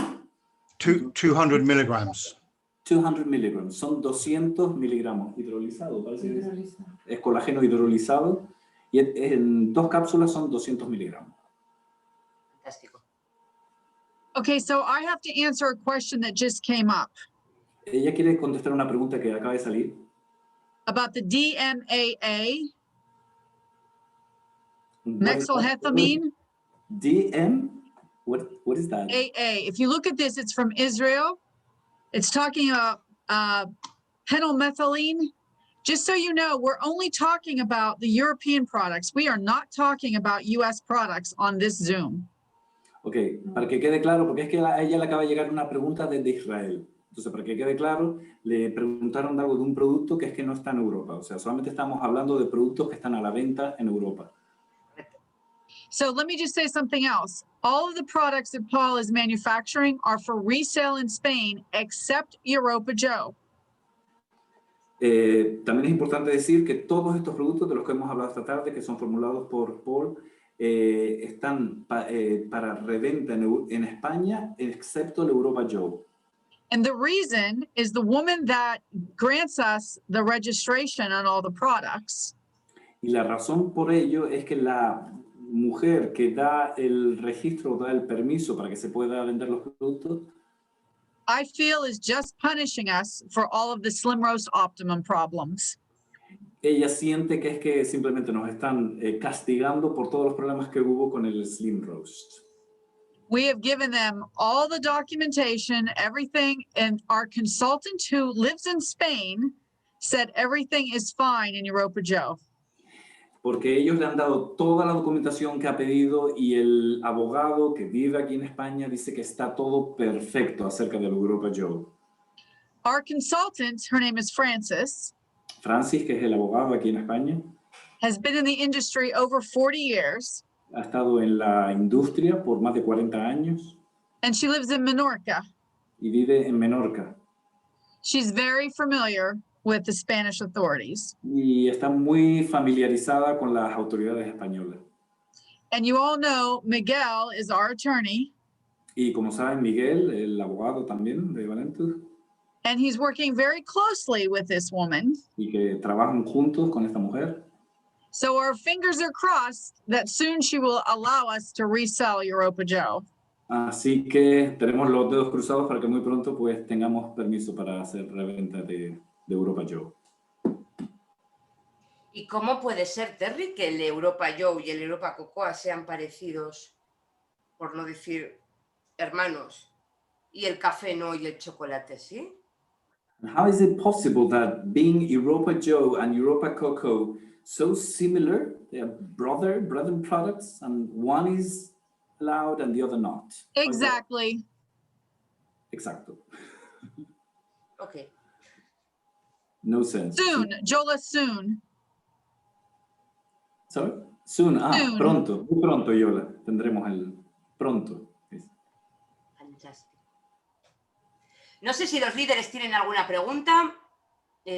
200 milligrams. 200 miligramos, son 200 miligramos hidrolizado, parece que es colágeno hidrolizado, y en 2 cápsulas son 200 miligramos. Fantástico. Okay, so I have to answer a question that just came up Ella quiere contestar una pregunta que acaba de salir. about the DMAA, methylhethamine. DM? What is that? AA. If you look at this, it's from Israel. It's talking about phenylmethylene. Just so you know, we're only talking about the European products. We are not talking about US products on this Zoom. Ok, para que quede claro, porque es que a ella le acaba de llegar una pregunta desde Israel. Entonces, para que quede claro, le preguntaron algo de un producto que es que no está en Europa. O sea, solamente estamos hablando de productos que están a la venta en Europa. So let me just say something else. All of the products that Paul is manufacturing are for resale in Spain, except Europa Joe. También es importante decir que todos estos productos de los que hemos hablado esta tarde, que son formulados por Paul, están para reventa en España, excepto el Europa Joe. And the reason is the woman that grants us the registration on all the products. Y la razón por ello es que la mujer que da el registro, da el permiso para que se pueda vender los productos, I feel is just punishing us for all of the Slim Roast Optimum problems. ella siente que es que simplemente nos están castigando por todos los problemas que hubo con el Slim Roast. We have given them all the documentation, everything, and our consultant who lives in Spain said everything is fine in Europa Joe. porque ellos le han dado toda la documentación que ha pedido y el abogado que vive aquí en España dice que está todo perfecto acerca del Europa Joe. Our consultant, her name is Frances, Francis, que es el abogado aquí en España, has been in the industry over 40 years, ha estado en la industria por más de 40 años and she lives in Menorca. y vive en Menorca. She's very familiar with the Spanish authorities. Y está muy familiarizada con las autoridades españolas. And you all know Miguel is our attorney, Y como saben, Miguel, el abogado también de Valentus, and he's working very closely with this woman. y que trabajan juntos con esta mujer. So our fingers are crossed that soon she will allow us to resell Europa Joe. Así que tenemos los dedos cruzados para que muy pronto pues tengamos permiso para hacer reventa de Europa Joe. ¿Y cómo puede ser, Terry, que el Europa Joe y el Europa Cocoa sean parecidos, por no decir hermanos, y el café no y el chocolate sí? And how is it possible that being Europa Joe and Europa Cocoa so similar, they are brother products, and one is allowed and the other not? Exactly. Exacto. Ok. No sense. Soon, Jola, soon. Sorry? Soon. Soon. Pronto. Muy pronto, Yola. Tendremos el pronto. Fantástico. No sé si los líderes tienen alguna pregunta. Es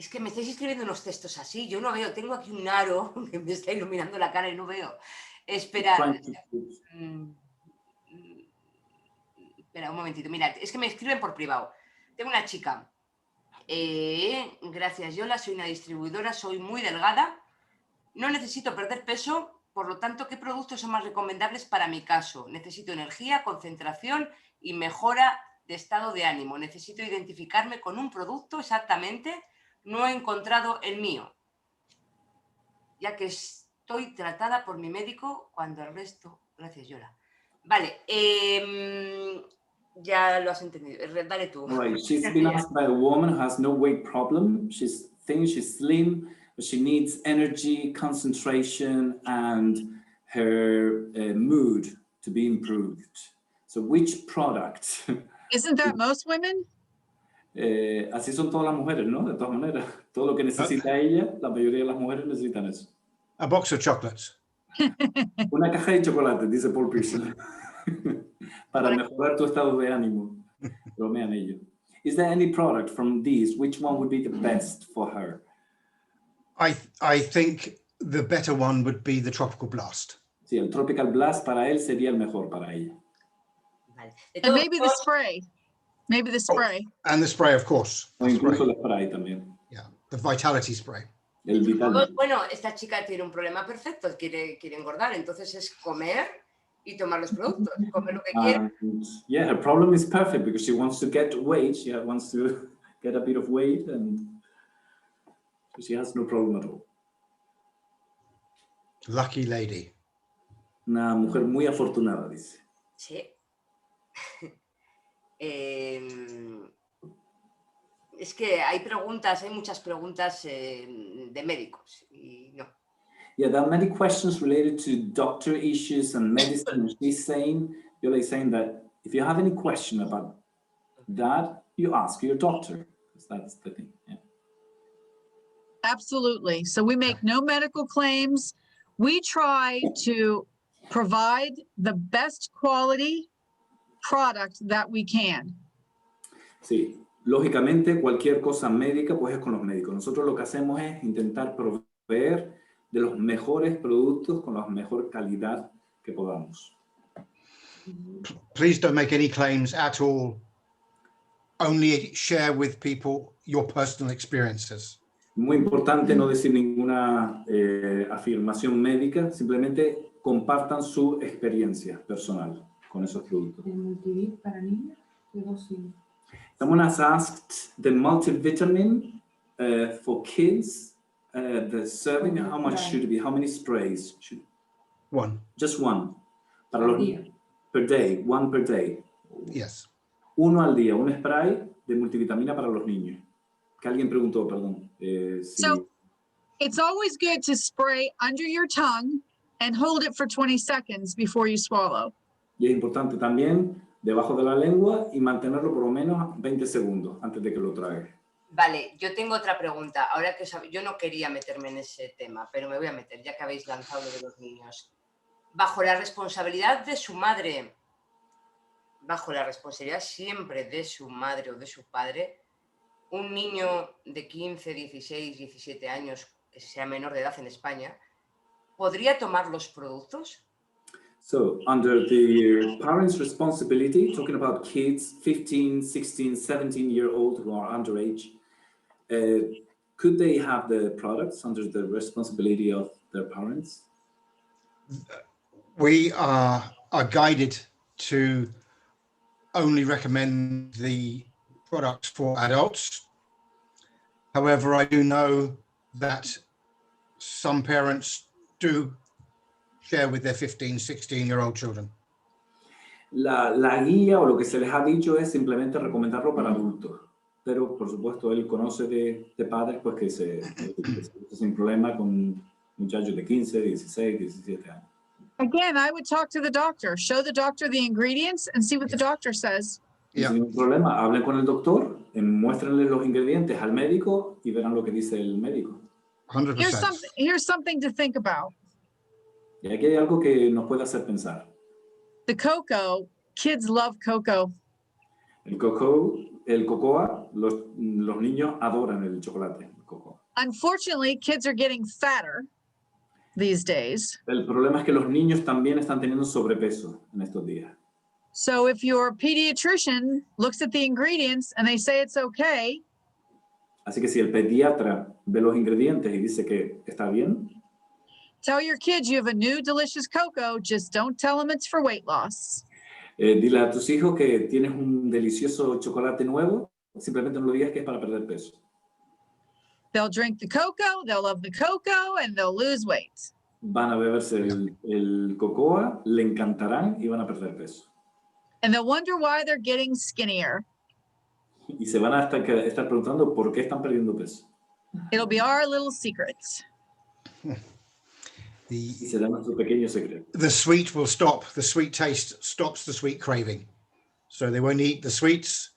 que me estáis escribiendo unos textos así. Yo no veo. Tengo aquí un aro que me está iluminando la cara y no veo. Espera. Espera un momentito. Mira, es que me escriben por privado. Tengo una chica. Gracias, Yola. Soy una distribuidora. Soy muy delgada. No necesito perder peso. Por lo tanto, ¿qué productos son más recomendables para mi caso? Necesito energía, concentración y mejora de estado de ánimo. Necesito identificarme con un producto exactamente. No he encontrado el mío, ya que estoy tratada por mi médico cuando el resto... Gracias, Yola. Vale, ya lo has entendido. Dale tú. Right. She's been asked by a woman who has no weight problem. She's thin, she's slim, but she needs energy, concentration, and her mood to be improved. So which product? Isn't that most women? Así son todas las mujeres, ¿no? De todas maneras, todo lo que necesita ella, la mayoría de las mujeres necesitan eso. A box of chocolates. Una caja de chocolate, dice Paul Pearson, para mejorar tu estado de ánimo. Bromean ellos. Is there any product from these? Which one would be the best for her? I think the better one would be the Tropical Blast. Sí, el Tropical Blast para él sería el mejor para ella. Vale. And maybe the spray. Maybe the spray. Oh, and the spray, of course. O incluso el spray también. Yeah, the Vitality spray. El Vitality. Bueno, esta chica tiene un problema perfecto, quiere engordar, entonces es comer y tomar los productos, comer lo que quiere. Yeah, her problem is perfect because she wants to get weight. She wants to get a bit of weight, and so she has no problem at all. Lucky lady. Una mujer muy afortunada, dice. Sí. Es que hay muchas preguntas de médicos y no. Yeah, there are many questions related to doctor issues and medicine. She's saying, Yola is saying that if you have any question about that, you ask your doctor. That's the thing. Yeah. Absolutely. So we make no medical claims. We try to provide the best quality product that we can. Sí, lógicamente cualquier cosa médica pues es con los médicos. Nosotros lo que hacemos es intentar proveer de los mejores productos con la mejor calidad que podamos. Please don't make any claims at all. Only share with people your personal experiences. Muy importante no decir ninguna afirmación médica, simplemente compartan su experiencia personal con esos productos. ¿El multivit para niños? Someone has asked the multivitamin for kids, the serving, how much should it be? How many sprays? One. Just one. Para los, per day, one per day. Yes. Uno al día, un spray de multivitamina para los niños. Que alguien preguntó, perdón. So it's always good to spray under your tongue and hold it for 20 seconds before you swallow. Y es importante también debajo de la lengua y mantenerlo por lo menos 20 segundos antes de que lo trague. Vale, yo tengo otra pregunta. Ahora que yo no quería meterme en ese tema, pero me voy a meter, ya que habéis lanzado lo de los niños. Bajo la responsabilidad de su madre, bajo la responsabilidad siempre de su madre o de su padre, un niño de 15, 16, 17 años, que sea menor de edad en España, ¿podría tomar los productos? So, under the parents' responsibility, talking about kids 15, 16, 17-year-old who are underage, could they have the products under the responsibility of their parents? We are guided to only recommend the products for adults. However, I do know that some parents do share with their 15, 16-year-old children. La guía o lo que se les ha dicho es simplemente recomendarlo para adultos. Pero, por supuesto, él conoce de padres pues, que se sin problema con muchachos de 15, 16, 17 años. Again, I would talk to the doctor, show the doctor the ingredients and see what the doctor says. Y sin ningún problema, hablen con el doctor, muéstrenle los ingredientes al médico y verán lo que dice el médico. 100%. Here's something to think about. Y aquí hay algo que nos puede hacer pensar. The cocoa, kids love cocoa. El cocoa, los niños adoran el chocolate, el cocoa. Unfortunately, kids are getting fatter these days. El problema es que los niños también están teniendo sobrepeso en estos días. So if your pediatrician looks at the ingredients and they say it's okay, Así que si el pediatra ve los ingredientes y dice que está bien, tell your kids you have a new delicious cocoa, just don't tell them it's for weight loss. Dile a tus hijos que tienes un delicioso chocolate nuevo, simplemente no lo digas que es para perder peso. They'll drink the cocoa, they'll love the cocoa, and they'll lose weight. Van a beberse el cocoa, le encantarán y van a perder peso. And they'll wonder why they're getting skinnier. Y se van a estar preguntando por qué están perdiendo peso. It'll be our little secret. Y será nuestro pequeño secreto. The sweet will stop. The sweet taste stops the sweet craving. So they won't eat the sweets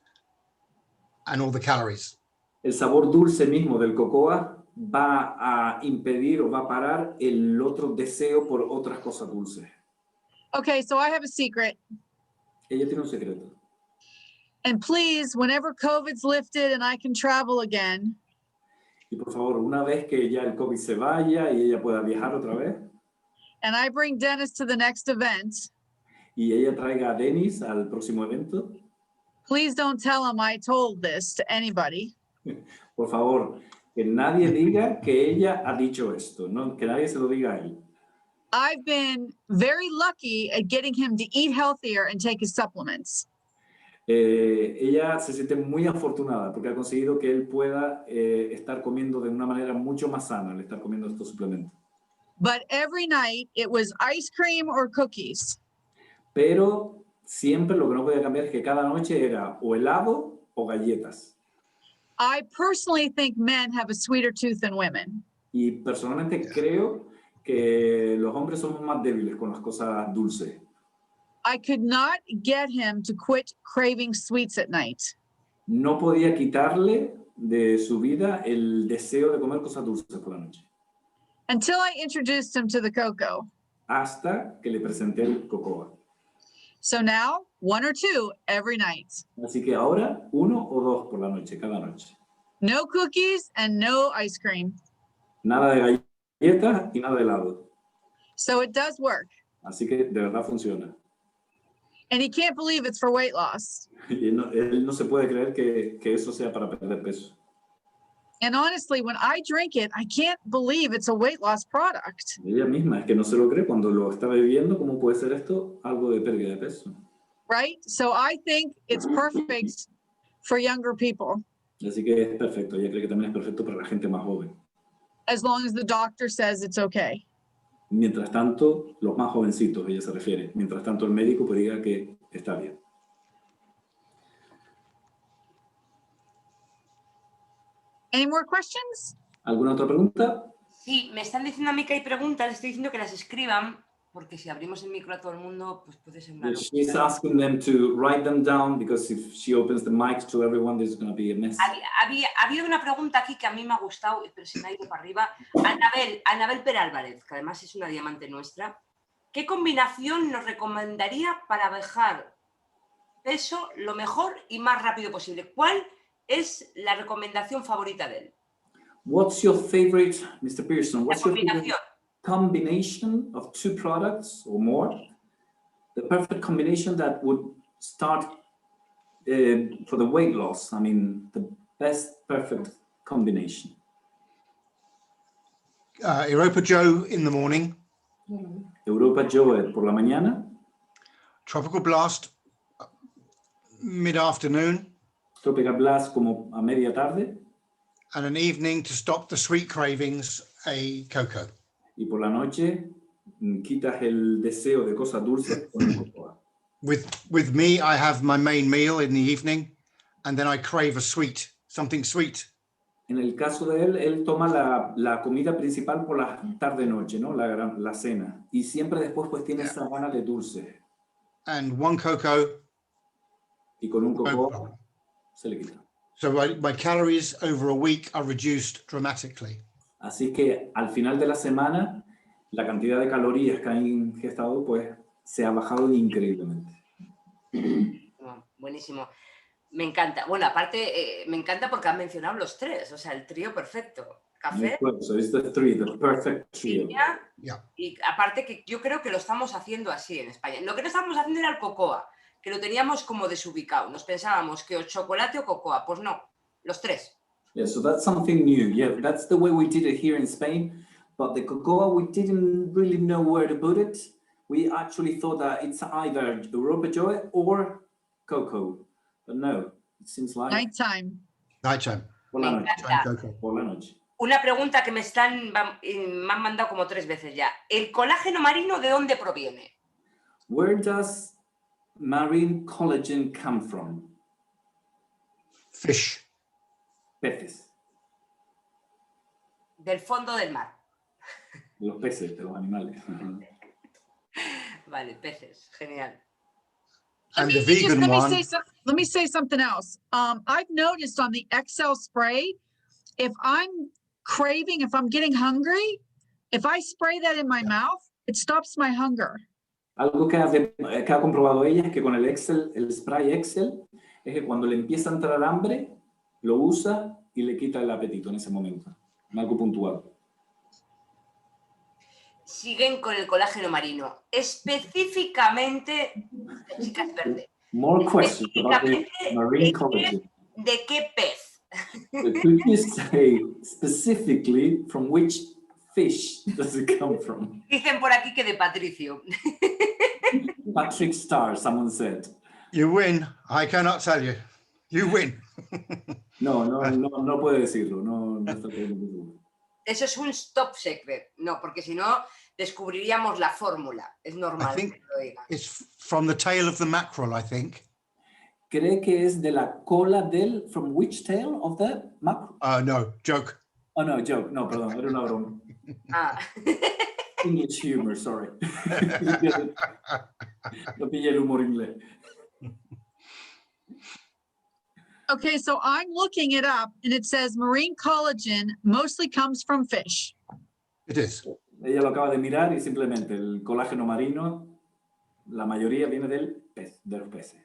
and all the calories. El sabor dulce mismo del cocoa va a impedir o va a parar el otro deseo por otras cosas dulces. Okay, so I have a secret. Ella tiene un secreto. And please, whenever COVID's lifted and I can travel again, Y por favor, una vez que ya el COVID se vaya y ella pueda viajar otra vez, and I bring Dennis to the next event, y ella traiga a Dennis al próximo evento, please don't tell him I told this to anybody. por favor, que nadie diga que ella ha dicho esto, ¿no? Que nadie se lo diga a él. I've been very lucky at getting him to eat healthier and take his supplements. Ella se siente muy afortunada porque ha conseguido que él pueda estar comiendo de una manera mucho más sana al estar comiendo estos suplementos. But every night it was ice cream or cookies. Pero siempre lo que no podía cambiar es que cada noche era o helado o galletas. I personally think men have a sweeter tooth than women. Y personalmente creo que los hombres somos más débiles con las cosas dulces. I could not get him to quit craving sweets at night. No podía quitarle de su vida el deseo de comer cosas dulces por la noche. Until I introduced him to the cocoa. Hasta que le presenté el cocoa. So now, 1 or 2 every night. Así que ahora, 1 o 2 por la noche, cada noche. No cookies and no ice cream. Nada de galletas y nada de helado. So it does work. Así que de verdad funciona. And he can't believe it's for weight loss. Y él no se puede creer que eso sea para perder peso. And honestly, when I drink it, I can't believe it's a weight loss product. Ella misma es que no se lo cree cuando lo está bebiendo. ¿Cómo puede ser esto algo de pérdida de peso? Right? So I think it's perfect for younger people. Así que es perfecto. Ella cree que también es perfecto para la gente más joven. As long as the doctor says it's okay. Mientras tanto, los más jovencitos, ella se refiere. Mientras tanto, el médico pues diga que está bien. Any more questions? ¿Alguna otra pregunta? Sí, me están diciendo a mí que hay preguntas, les estoy diciendo que las escriban, porque si abrimos el micro a todo el mundo, pues puede ser una locura. She's asking them to write them down because if she opens the mics to everyone, there's going to be a mess. Había una pregunta aquí que a mí me ha gustado, pero se me ha ido para arriba. Anabel Perálvarez, que además es una diamante nuestra. ¿Qué combinación nos recomendaría para bajar peso lo mejor y más rápido posible? ¿Cuál es la recomendación favorita de él? What's your favorite, Mr. Pearson? What's your favorite Combinación. combination of two products or more? The perfect combination that would start for the weight loss. I mean, the best perfect combination. Europa Joe in the morning. Europa Joe por la mañana. Tropical Blast mid-afternoon. Tropical Blast como a media tarde. And an evening to stop the sweet cravings, a cocoa. Y por la noche quitas el deseo de cosas dulces con un cocoa. With me, I have my main meal in the evening, and then I crave a sweet, something sweet. En el caso de él toma la comida principal por la tarde-noche, ¿no? La cena. Y siempre después pues tiene esa gana de dulce. And one cocoa. Y con un cocoa se le quita. So my calories over a week are reduced dramatically. Así que al final de la semana, la cantidad de calorías que han ingestado pues se ha bajado increíblemente. Buenísimo. Me encanta. Bueno, aparte, me encanta porque han mencionado los tres, o sea, el trío perfecto. Café, So it's the perfect trio. Yeah. Y aparte que yo creo que lo estamos haciendo así en España. Lo que no estamos haciendo era el cocoa, que lo teníamos como desubicado. Nos pensábamos que o chocolate o cocoa. Pues no, los tres. Yeah, so that's something new. Yeah, that's the way we did it here in Spain. But the cocoa, we didn't really know where to put it. We actually thought that it's either Europa Joe or cocoa. But no, it seems like... Nighttime. Por la noche. Cocoa. Por la noche. Una pregunta que me han mandado como 3 veces ya. ¿El colágeno marino de dónde proviene? Where does marine collagen come from? Fish. Peces. Del fondo del mar. Los peces, de los animales. Vale, peces. Genial. And the vegan one. Let me say something else. I've noticed on the XL spray, if I'm craving, if I'm getting hungry, if I spray that in my mouth, it stops my hunger. Algo que ha comprobado ella es que con el spray Excel, es que cuando le empieza a entrar hambre, lo usa y le quita el apetito en ese momento. Algo puntual. Siguen con el colágeno marino. Específicamente, chicas verde. More questions about the marine collagen. ¿De qué pez? Could you say specifically from which fish does it come from? Dicen por aquí que de Patricio. Patrick Star, someone said. You win. I cannot tell you. You win. No puede decirlo. No está seguro. Eso es un stop secret. No, porque si no, descubriríamos la fórmula. Es normal que lo diga. It's from the tail of the mackerel, I think. ¿Cree que es de la cola del... From which tail of the mackerel? No, joke. Oh, no, joke. No, perdón, era una broma. Ah. English humor, sorry. No pillé el humor inglés. Okay, so I'm looking it up and it says marine collagen mostly comes from fish. It is. Ella lo acaba de mirar y simplemente el colágeno marino, la mayoría viene de los peces.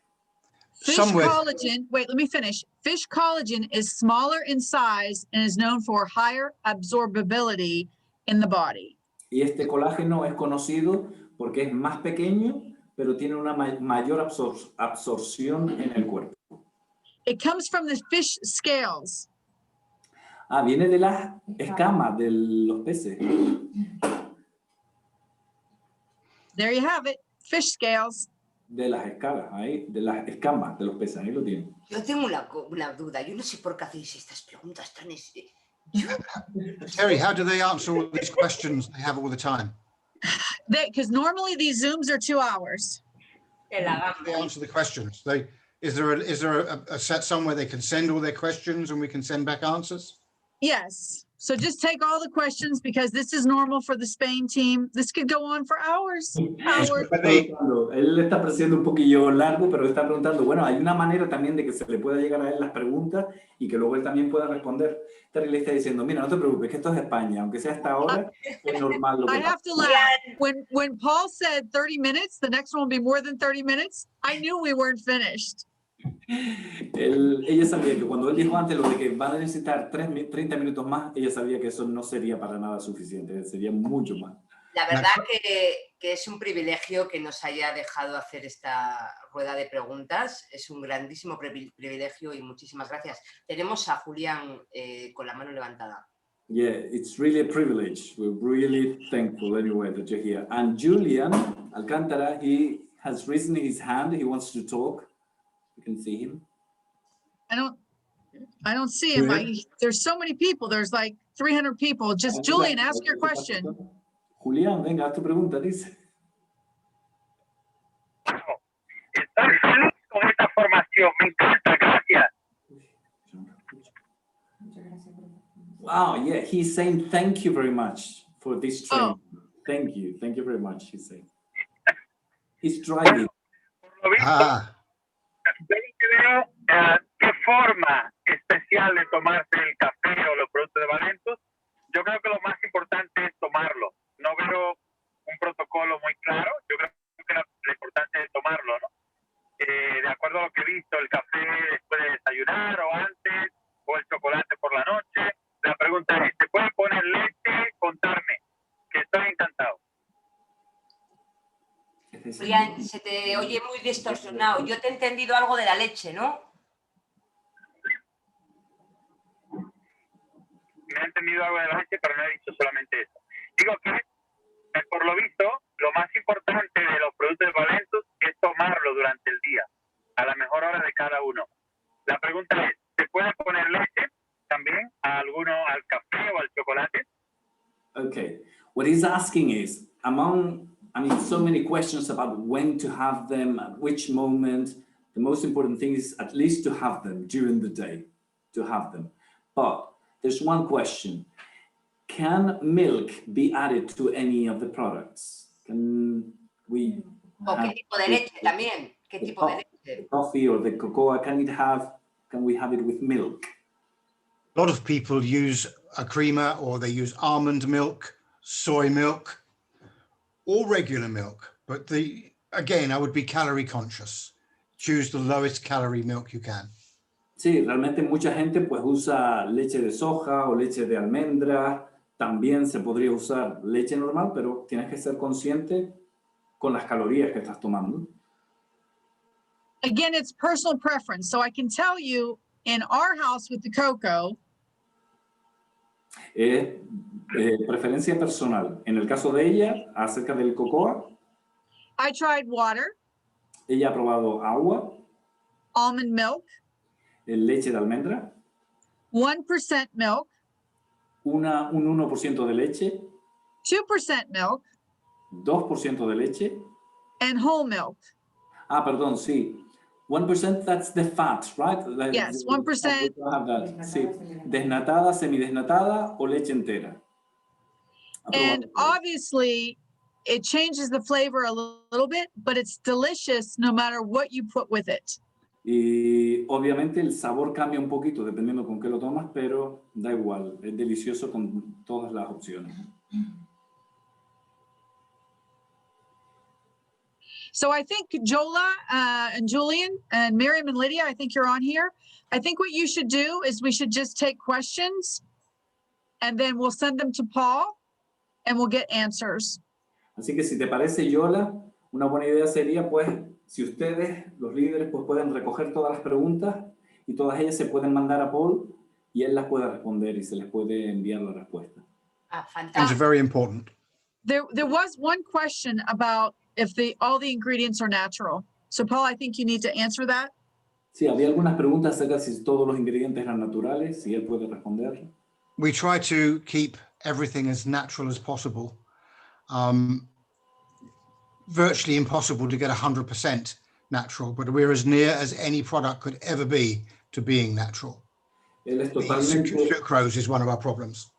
Fish collagen, wait, let me finish. Fish collagen is smaller in size and is known for higher absorbability in the body. Y este colágeno es conocido porque es más pequeño, pero tiene una mayor absorción en el cuerpo. It comes from the fish scales. Viene de las escamas de los peces. There you have it, fish scales. De las escamas, de las escamas de los peces, ahí lo tienen. Yo tengo una duda. Yo no sé por qué hacéis estas preguntas tan... Terry, how do they answer all these questions they have all the time? Because normally these Zooms are 2 hours. They answer the questions. Is there a set somewhere they can send all their questions and we can send back answers? Yes. So just take all the questions because this is normal for the Spain team. This could go on for hours. Hours. Él está pareciendo un poquillo largo, pero está preguntando, bueno, hay una manera también de que se le pueda llegar a él las preguntas y que luego él también pueda responder. Terry le está diciendo, mira, no te preocupes, que esto es España, aunque sea hasta ahora, es normal lo que I have to laugh. When Paul said 30 minutes, the next one will be more than 30 minutes, I knew we weren't finished. Ella sabía que cuando él dijo antes lo de que van a necesitar 30 minutos más, ella sabía que eso no sería para nada suficiente, sería mucho más. La verdad que es un privilegio que nos haya dejado hacer esta rueda de preguntas. Es un grandísimo privilegio y muchísimas gracias. Tenemos a Julián con la mano levantada. Yeah, it's really a privilege. We're really thankful anyway that you're here. And Julian Alcántara, he has risen his hand. He wants to talk. You can see him. I don't see him. There's so many people. There's like 300 people. Just Julian, ask your question. Julián, venga, haz tu pregunta, dice. Estoy feliz con esta formación. Me encanta, gracias. Wow, yeah, he's saying thank you very much for this training. Thank you very much, he's saying. He's driving. Por lo visto, veo qué forma especial de tomarse el café o los productos de Valentus. Yo creo que lo más importante es tomarlo. No veo un protocolo muy claro. Yo creo que la importancia es tomarlo, ¿no? De acuerdo a lo que he visto, el café después de desayunar o antes, o el chocolate por la noche. La pregunta es, ¿se puede poner leche? Contarme, que estoy encantado. Julián, se te oye muy distorsionado. Yo te he entendido algo de la leche, ¿no? Me he entendido algo de la leche, pero no he dicho solamente eso. Digo que, por lo visto, lo más importante de los productos de Valentus es tomarlo durante el día, a la mejor hora de cada uno. La pregunta es, ¿se puede poner leche también a alguno, al café o al chocolate? Okay, what he's asking is, so many questions about when to have them, at which moment. The most important thing is at least to have them during the day, to have them. But there's one question. Can milk be added to any of the products? Can we ¿O qué tipo de leche también? ¿Qué tipo de leche? The coffee or the cocoa, can we have it with milk? A lot of people use a creamer, or they use almond milk, soy milk, or regular milk. But again, I would be calorie conscious. Choose the lowest calorie milk you can. Sí, realmente mucha gente pues usa leche de soja o leche de almendra. También se podría usar leche normal, pero tienes que ser consciente con las calorías que estás tomando. Again, it's personal preference. So I can tell you in our house with the cocoa. Preferencia personal. En el caso de ella, acerca del cocoa. I tried water. Ella ha probado agua. Almond milk. Leche de almendra. 1% milk. Un 1% de leche. 2% milk. 2% de leche. And whole milk. Ah, perdón, sí. 1%, that's the fat, right? Yes, 1%. Sí. Desnatada, semidesnatada o leche entera. And obviously, it changes the flavor a little bit, but it's delicious no matter what you put with it. Y obviamente el sabor cambia un poquito dependiendo con qué lo tomas, pero da igual, es delicioso con todas las opciones. So I think Jola and Julian and Miriam and Lydia, I think you're on here. I think what you should do is we should just take questions and then we'll send them to Paul and we'll get answers. Así que si te parece, Yola, una buena idea sería, pues, si ustedes, los líderes, pues pueden recoger todas las preguntas y todas ellas se pueden mandar a Paul y él las puede responder y se les puede enviar la respuesta. Those are very important. There was one question about if all the ingredients are natural. So Paul, I think you need to answer that. Sí, había algunas preguntas acerca de si todos los ingredientes eran naturales, si él puede responder. We try to keep everything as natural as possible. Virtually impossible to get 100% natural, but we're as near as any product could ever be to being natural. Él es The totalmente... sucrose is one of our problems.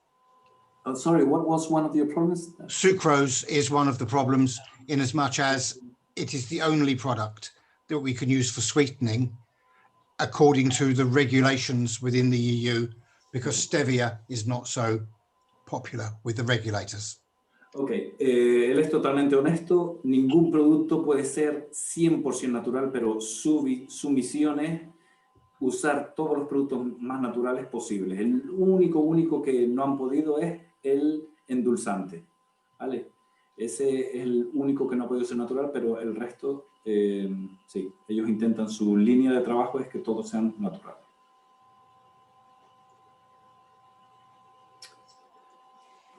Oh, sorry, what was one of your problems? Sucrose is one of the problems in as much as it is the only product that we can use for sweetening according to the regulations within the EU, because stevia is not so popular with the regulators. Ok, él es totalmente honesto. Ningún producto puede ser 100% natural, pero su misión es usar todos los productos más naturales posibles. El único que no han podido es el endulzante, ¿vale? Ese es el único que no ha podido ser natural, pero el resto, sí, ellos intentan, su línea de trabajo es que todos sean naturales.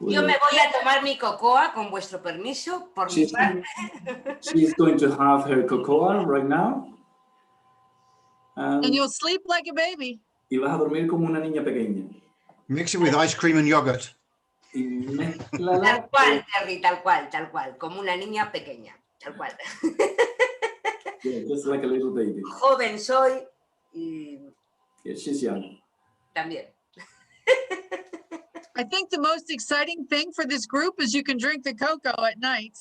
Yo me voy a tomar mi cocoa, con vuestro permiso, por mi parte. She's going to have her cocoa right now. And you'll sleep like a baby. Y vas a dormir como una niña pequeña. Mix it with ice cream and yogurt. Y mézclala. Tal cual, Terry, tal cual, como una niña pequeña, tal cual. Yeah, just like a little baby. Joven soy y Yeah, she's young. también. I think the most exciting thing for this group is you can drink the cocoa at night.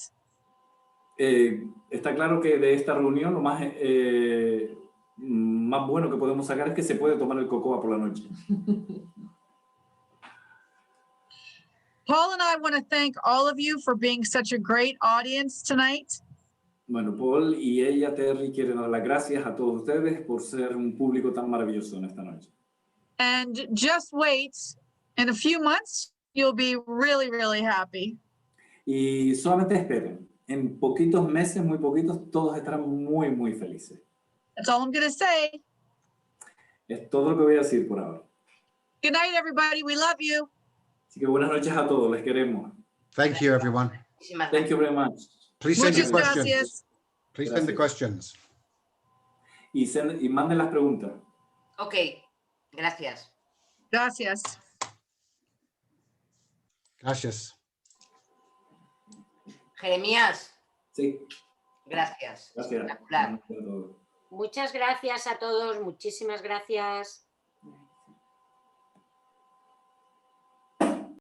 Está claro que de esta reunión lo más bueno que podemos sacar es que se puede tomar el cocoa por la noche. Paul and I want to thank all of you for being such a great audience tonight. Bueno, Paul y ella, Terry, quieren dar las gracias a todos ustedes por ser un público tan maravilloso en esta noche. And just wait, in a few months, you'll be really, really happy. Y solamente esperen. En poquitos meses, muy poquitos, todos estarán muy, muy felices. That's all I'm going to say. Es todo lo que voy a decir por ahora. Good night, everybody. We love you. Así que buenas noches a todos, les queremos. Thank you, everyone. Thank you very much. Please send your Muchas questions. gracias. Please send the Gracias. questions. Y manden las preguntas. Ok, gracias. Gracias. Gracias. Jeremías, Sí, gracias. gracias. Espectacular. Buenas noches a todos. Muchas gracias a todos, muchísimas gracias.